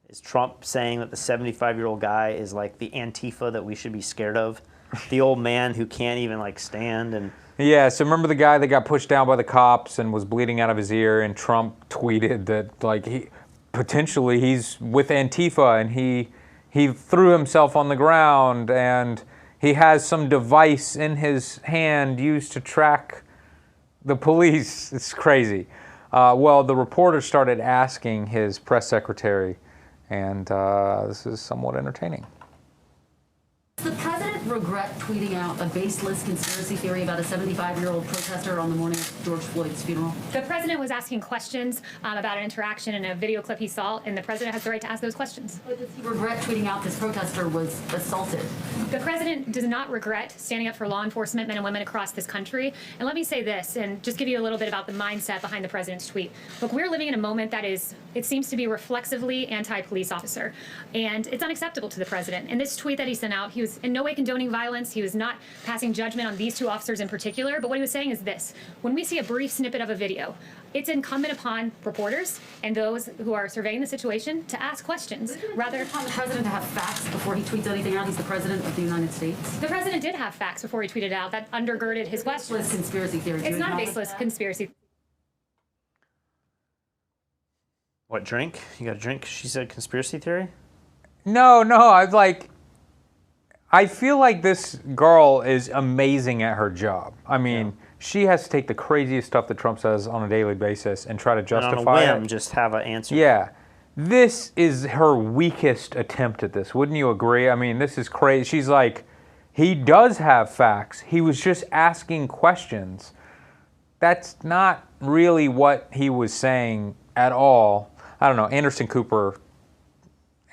is Trump saying that the 75-year-old guy is like the Antifa that we should be scared of? The old man who can't even like stand and... Yeah, so remember the guy that got pushed down by the cops and was bleeding out of his ear, and Trump tweeted that like he's with Antifa, and he threw himself on the ground, and he has some device in his hand used to track the police. It's crazy. Well, the reporter started asking his press secretary, and this is somewhat entertaining. Does the president regret tweeting out a baseless conspiracy theory about a 75-year-old protester on the morning of George Floyd's funeral? The president was asking questions about an interaction in a video clip he saw, and the president has the right to ask those questions. But does he regret tweeting out this protester was assaulted? The president does not regret standing up for law enforcement men and women across this country. And let me say this, and just give you a little bit about the mindset behind the president's tweet. Look, we're living in a moment that is, it seems to be reflexively anti-police officer, and it's unacceptable to the president. And this tweet that he sent out, he was in no way condoning violence. He was not passing judgment on these two officers in particular. But what he was saying is this: when we see a brief snippet of a video, it's incumbent upon reporters and those who are surveying the situation to ask questions. Rather upon the president to have facts before he tweets anything out. He's the president of the United States. The president did have facts before he tweeted out that undergirded his questions. Baseless conspiracy theory. It's not a baseless conspiracy. What, drink? You got a drink? She said conspiracy theory? No, I feel like this girl is amazing at her job. I mean, she has to take the craziest stuff that Trump says on a daily basis and try to justify and on a whim, it. just have an answer. Yeah. This is her weakest attempt at this. Wouldn't you agree? I mean, this is crazy. She's like, he does have facts. He was just asking questions. That's not really what he was saying at all. I don't know. Anderson Cooper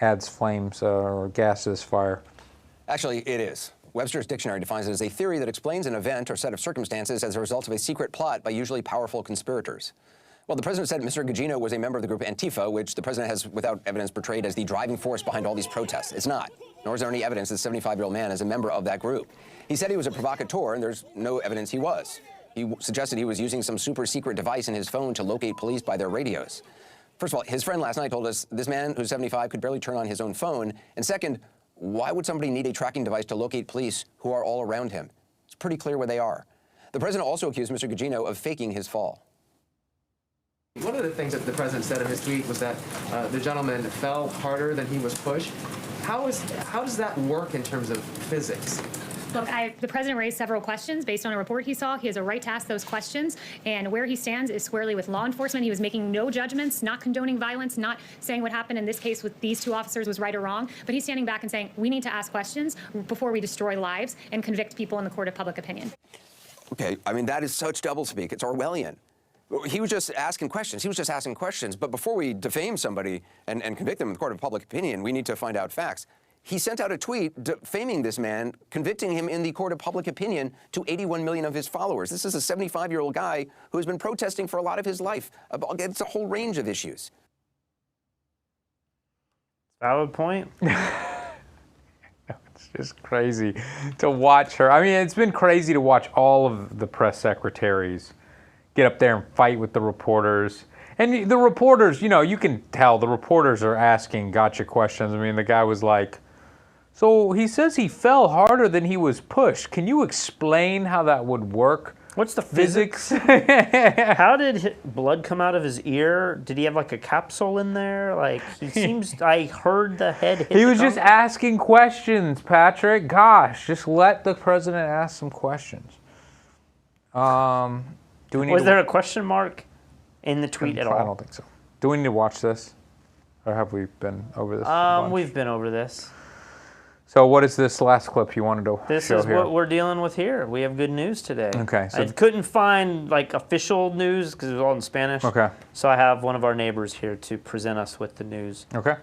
adds flames or gases fire. Actually, it is. Webster's dictionary defines it as a theory that explains an event or set of circumstances as a result of a secret plot by usually powerful conspirators. Well, the president said Mr. Gugino was a member of the group Antifa, which the president has, without evidence, portrayed as the driving force behind all these protests. It's not. Nor is there any evidence that the 75-year-old man is a member of that group. He said he was a provocateur, and there's no evidence he was. He suggested he was using some super secret device in his phone to locate police by their radios. First of all, his friend last night told us this man who's 75 could barely turn on his own phone. And second, why would somebody need a tracking device to locate police who are all around him? It's pretty clear where they are. The president also accused Mr. Gugino of faking his fall. One of the things that the president said in his tweet was that the gentleman fell harder than he was pushed. How does that work in terms of physics? Look, the president raised several questions based on a report he saw. He has a right to ask those questions, and where he stands is squarely with law enforcement. He was making no judgments, not condoning violence, not saying what happened in this case with these two officers was right or wrong, but he's standing back and saying we need to ask questions before we destroy lives and convict people in the court of public opinion. Okay, I mean, that is such doublespeak. It's Orwellian. He was just asking questions. But before we defame somebody and convict them in the court of public opinion, we need to find out facts. He sent out a tweet defaming this man, convicting him in the court of public opinion to 81 million of his followers. This is a 75-year-old guy who has been protesting for a lot of his life. It's a whole range of issues. Valid point. It's just crazy to watch her. I mean, it's been crazy to watch all of the press secretaries get up there and fight with the reporters. And the reporters, you know, you can tell the reporters are asking gotcha questions. I mean, the guy was like, so he says he fell harder than he was pushed. Can you explain how that would work? What's the physics? How did blood come out of his ear? Did he have like a capsule in there? Like, he seems, I heard the head hit He was just asking questions, Patrick. Gosh, just let the president ask some questions. Do we need Was there a question mark in the tweet at all? I don't think so. Do we need to watch this? Or have we been over this? We've been over this. So what is this last clip you wanted to show here? This is what we're dealing with here. We have good news today. Okay. So I couldn't find like official news because it was all in Spanish. Okay. So I have one of our neighbors here to present us with the news. Okay.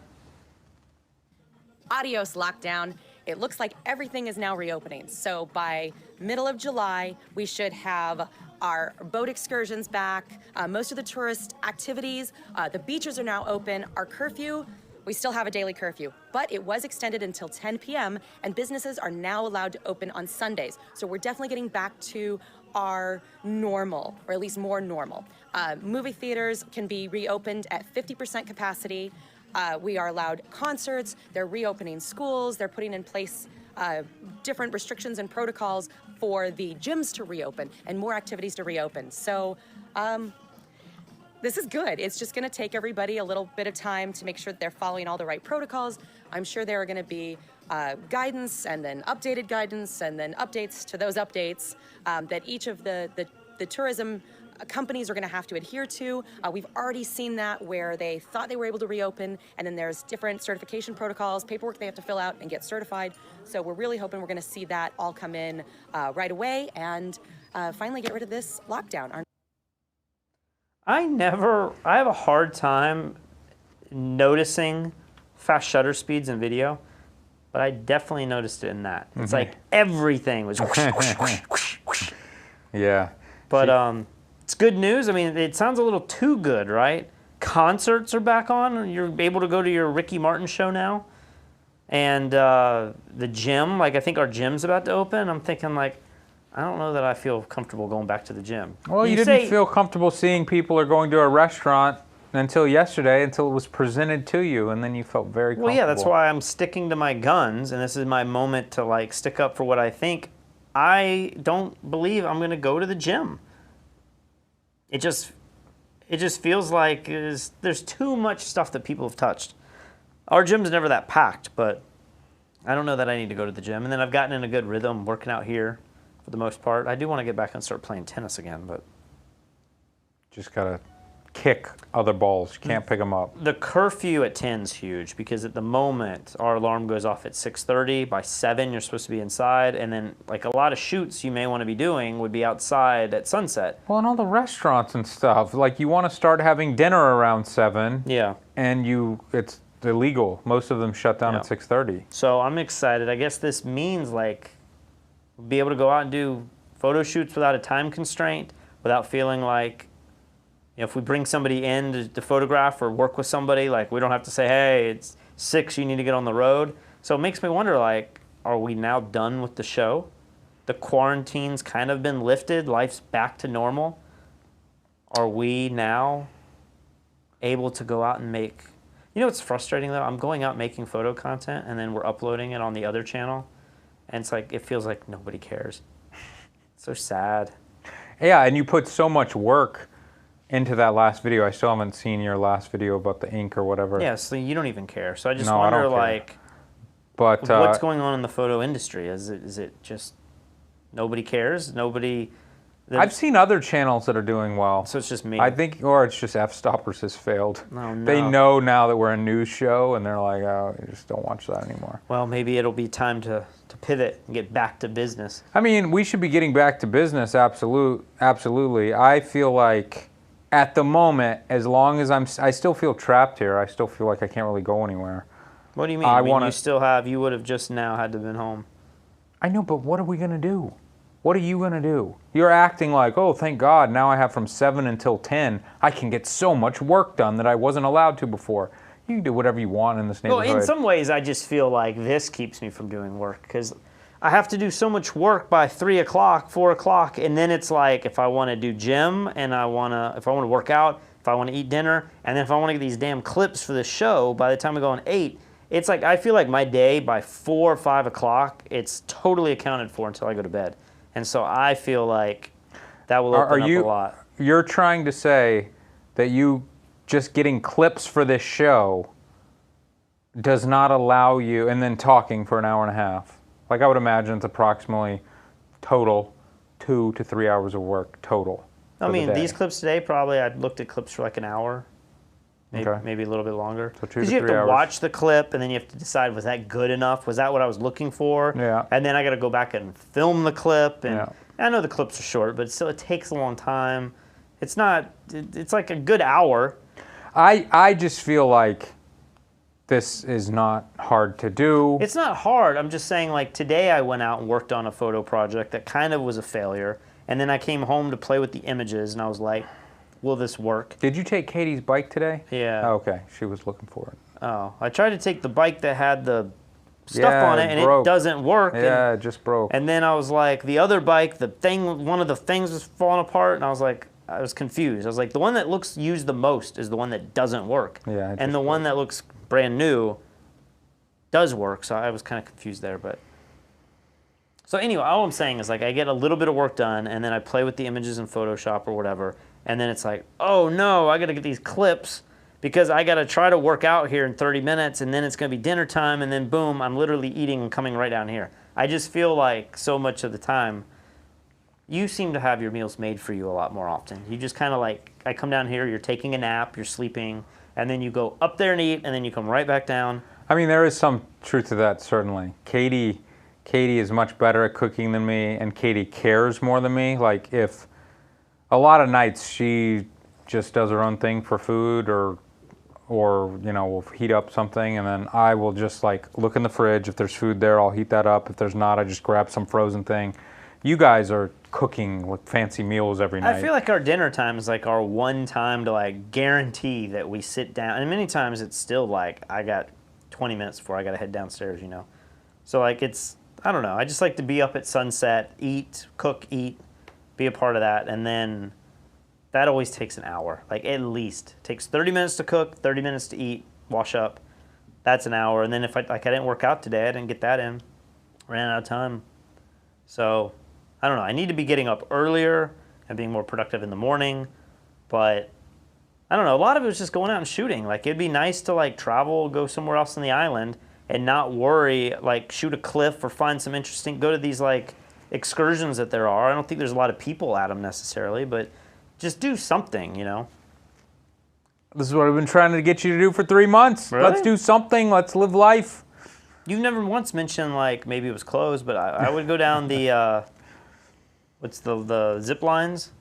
Adios lockdown. It looks like everything is now reopening. So by middle of July, we should have our boat excursions back, most of the tourist activities. The beaches are now open. Our curfew, we still have a daily curfew, but it was extended until 10 p.m. and businesses are now allowed to open on Sundays. So we're definitely getting back to our normal, or at least more normal. Movie theaters can be reopened at 50% capacity. We are allowed concerts. They're reopening schools. They're putting in place different restrictions and protocols for the gyms to reopen and more activities to reopen. So this is good. It's just going to take everybody a little bit of time to make sure that they're following all the right protocols. I'm sure there are going to be guidance and then updated guidance and then updates to those updates that each of the tourism companies are going to have to adhere to. We've already seen that where they thought they were able to reopen, and then there's different certification protocols, paperwork they have to fill out and get certified. So we're really hoping we're going to see that all come in right away and finally get rid of this lockdown. I have a hard time noticing fast shutter speeds in video, but I definitely noticed it in that. It's like everything was whoosh, whoosh, whoosh, whoosh, whoosh. Yeah. But it's good news. I mean, it sounds a little too good, right? Concerts are back on. You're able to go to your Ricky Martin show now. And the gym, like I think our gym's about to open. I'm thinking like, I don't know that I feel comfortable going back to the gym. Well, you didn't feel comfortable seeing people or going to a restaurant until yesterday, until it was presented to you, and then you felt very comfortable. Well, yeah, that's why I'm sticking to my guns, and this is my moment to like stick up for what I think. I don't believe I'm going to go to the gym. It just feels like there's too much stuff that people have touched. Our gym's never that packed, but I don't know that I need to go to the gym. And then I've gotten in a good rhythm working out here for the most part. I do want to get back and start playing tennis again, but just gotta kick other balls. You can't pick them up. The curfew at 10's huge because at the moment our alarm goes off at 6:30. By 7 you're supposed to be inside, and then like a lot of shoots you may want to be doing would be outside at sunset. Well, and all the restaurants and stuff, like you want to start having dinner around 7. Yeah. And it's illegal. Most of them shut down at 6:30. So I'm excited. I guess this means like be able to go out and do photo shoots without a time constraint, without feeling like, you know, if we bring somebody in to photograph or work with somebody, like we don't have to say, hey, it's 6, you need to get on the road. So it makes me wonder, like, are we now done with the show? The quarantine's kind of been lifted, life's back to normal. Are we now able to go out and make, you know what's frustrating though? I'm going out making photo content and then we're uploading it on the other channel. And it's like, it feels like nobody cares. It's so sad. Yeah, and you put so much work into that last video. I still haven't seen your last video about the ink or whatever. Yeah, so you don't even care. So I just wonder, like, but what's going on in the photo industry? Is it just nobody cares? Nobody. I've seen other channels that are doing well. So it's just me. I think, or it's just F-Stoppers has failed. Oh, no. They know now that we're a news show, and they're like, oh, you just don't watch that anymore. Well, maybe it'll be time to pivot and get back to business. I mean, we should be getting back to business, absolutely. I feel like at the moment, as long as I still feel trapped here. I still feel like I can't really go anywhere. What do you mean? You would have just now had to have been home. I know, but what are we going to do? What are you going to do? You're acting like, oh, thank God, now I have from 7 until 10. I can get so much work done that I wasn't allowed to before. You can do whatever you want in this neighborhood. Well, in some ways, I just feel like this keeps me from doing work because I have to do so much work by 3 o'clock, 4 o'clock, and then it's like if I want to do gym and if I want to work out, if I want to eat dinner, and then if I want to get these damn clips for the show, by the time we go on 8, it's like I feel like my day by 4 or 5 o'clock, it's totally accounted for until I go to bed. And so I feel like that will open up a lot. You're trying to say that you just getting clips for this show does not allow you, and then talking for an hour and a half. Like I would imagine it's approximately total 2 to 3 hours of work total. I mean, these clips today, probably I looked at clips for like an hour, maybe a little bit longer. So 2 to 3 hours. Because you have to watch the clip, and then you have to decide, was that good enough? Was that what I was looking for? Yeah. And then I got to go back and film the clip. And I know the clips are short, but still it takes a long time. It's not, it's like a good hour. I just feel like this is not hard to do. It's not hard. I'm just saying, like, today I went out and worked on a photo project that kind of was a failure. And then I came home to play with the images, and I was like, will this work? Did you take Katie's bike today? Yeah. Oh, okay. She was looking for it. Oh, I tried to take the bike that had the stuff on it, and it doesn't work. Yeah, it just broke. And then I was like, the other bike, one of the things was falling apart, and I was confused. I was like, the one that looks used the most is the one that doesn't work. Yeah. And the one that looks brand new does work, so I was kind of confused there. But so anyway, all I'm saying is, like, I get a little bit of work done, and then I play with the images in Photoshop or whatever, and then it's like, oh no, I got to get these clips because I got to try to work out here in 30 minutes, and then it's going to be dinner time, and then boom, I'm literally eating and coming right down here. I just feel like so much of the time You seem to have your meals made for you a lot more often. You just kind of like, I come down here, you're taking a nap, you're sleeping, and then you go up there and eat, and then you come right back down. I mean, there is some truth to that, certainly. Katie is much better at cooking than me, and Katie cares more than me. Like, if a lot of nights she just does her own thing for food, or you know, we'll heat up something, and then I will just like look in the fridge. If there's food there, I'll heat that up. If there's not, I just grab some frozen thing. You guys are cooking like fancy meals every night. I feel like our dinner time is like our one time to like guarantee that we sit down. And many times it's still like, I got 20 minutes before I got to head downstairs, you know? So like it's, I don't know. I just like to be up at sunset, eat, cook, eat, be a part of that. And then that always takes an hour, like at least. It takes 30 minutes to cook, 30 minutes to eat, wash up. That's an hour. And then if I didn't work out today, I didn't get that in, ran out of time. So I don't know. I need to be getting up earlier and being more productive in the morning, but I don't know. A lot of it was just going out and shooting. Like, it'd be nice to like travel, go somewhere else on the island, and not worry, like shoot a cliff or find some interesting, go to these like excursions that there are. I don't think there's a lot of people at them necessarily, but just do something, you know? This is what I've been trying to get you to do for 3 months. Really? Let's do something. Let's live life. You've never once mentioned like maybe it was closed, but I would go down the, what's the zip lines?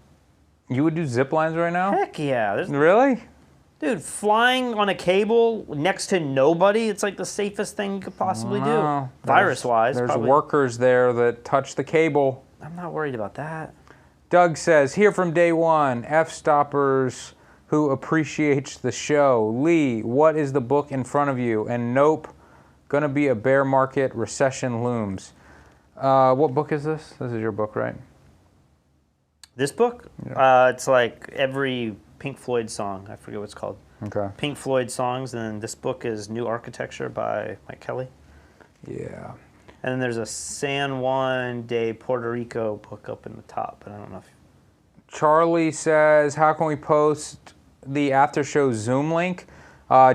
You would do zip lines right now? Heck yeah. Really? Dude, flying on a cable next to nobody, it's like the safest thing you could possibly do. Virus-wise, There's probably. workers there that touch the cable. I'm not worried about that. Doug says, here from day one, F-stoppers who appreciates the show. Lee, what is the book in front of you? And nope, gonna be a bear market, recession looms. What book is this? This is your book, right? This book? Yeah. It's like every Pink Floyd song. I forget what it's called. Okay. Pink Floyd songs, and then this book is New Architecture by Mike Kelly. Yeah. And then there's a San Juan de Puerto Rico book up in the top, but I don't know if... Charlie says, how can we post the after show Zoom link?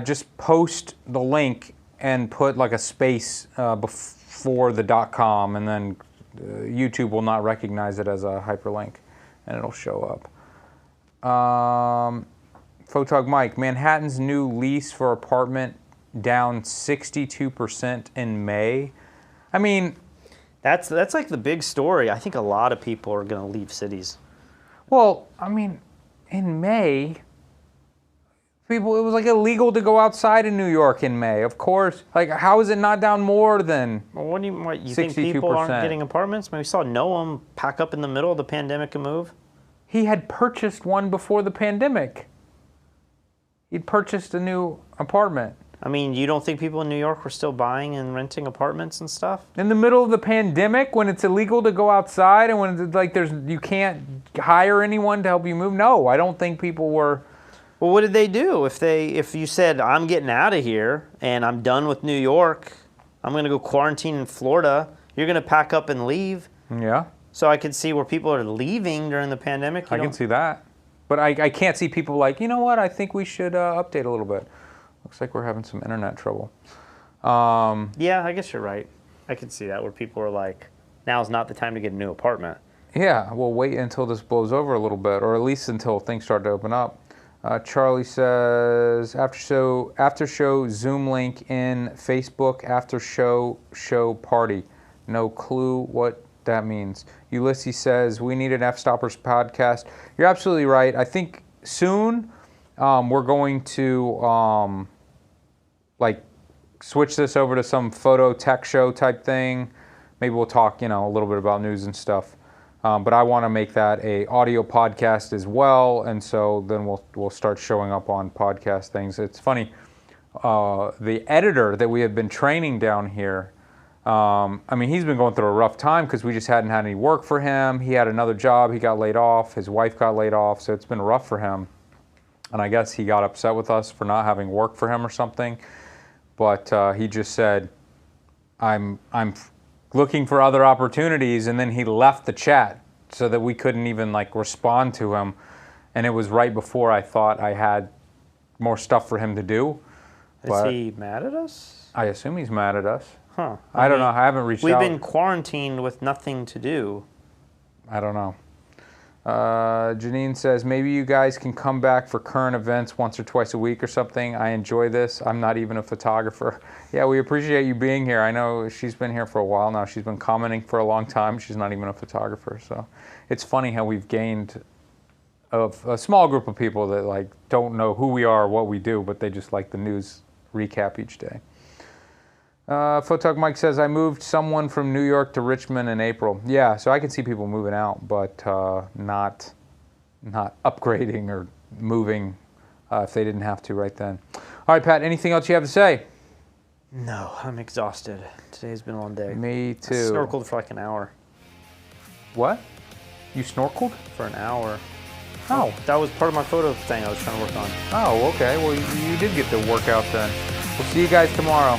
Just post the link and put like a space before the .com, and then YouTube will not recognize it as a hyperlink, and it'll show up. Photog Mike, Manhattan's new lease for apartment down 62% in May. I mean, that's like the big story. I think a lot of people are going to leave cities. Well, I mean, in May, it was like illegal to go outside in New York in May. Of course, like how is it not down more than? Well, what you think people aren't getting apartments? I mean, we saw Noam pack up in the middle of the pandemic and move. He had purchased one before the pandemic. He'd purchased a new apartment. I mean, you don't think people in New York were still buying and renting apartments and stuff? In the middle of the pandemic, when it's illegal to go outside and when it's like you can't hire anyone to help you move? No, I don't think people were. Well, what did they do? If you said, I'm getting out of here and I'm done with New York, I'm going to go quarantine in Florida, you're going to pack up and leave. Yeah. So I could see where people are leaving during the pandemic. I can see that. But I can't see people like, you know what, I think we should update a little bit. Looks like we're having some internet trouble. Yeah, I guess you're right. I can see that where people are like, now's not the time to get a new apartment. Yeah, we'll wait until this blows over a little bit, or at least until things start to open up. Charlie says, after show Zoom link in Facebook after show party. No clue what that means. Ulysses says, we need an F-Stoppers podcast. You're absolutely right. I think soon we're going to like switch this over to some photo tech show type thing. Maybe we'll talk, a little bit about news and stuff. But I want to make that a audio podcast as well, and so then we'll start showing up on podcast things. It's funny, the editor that we have been training down here, he's been going through a rough time because we just hadn't had any work for him. He had another job, he got laid off, his wife got laid off, so it's been rough for him. And I guess he got upset with us for not having work for him or something. But he just said, I'm looking for other opportunities, and then he left the chat so that we couldn't even respond to him. And it was right before I thought I had more stuff for him to do. Is he mad at us? I assume he's mad at us. Huh. I don't know. I haven't reached out. We've been quarantined with nothing to do. I don't know. Janine says, maybe you guys can come back for current events once or twice a week or something. I enjoy this. I'm not even a photographer. Yeah, we appreciate you being here. I know she's been here for a while now. She's been commenting for a long time. She's not even a photographer. So it's funny how we've gained a small group of people that like don't know who we are or what we do, but they just like the news recap each day. Photog Mike says, I moved someone from New York to Richmond in April. Yeah, so I can see people moving out, but not upgrading or moving if they didn't have to right then. All right, Pat, anything else you have to say? No, I'm exhausted. Today's been a long day. Me too. I snorkeled for like an hour. What? You snorkeled? For an hour. Oh. That was part of my photo thing I was trying to work on. Oh, okay. Well, you did get the workout then. We'll see you guys tomorrow.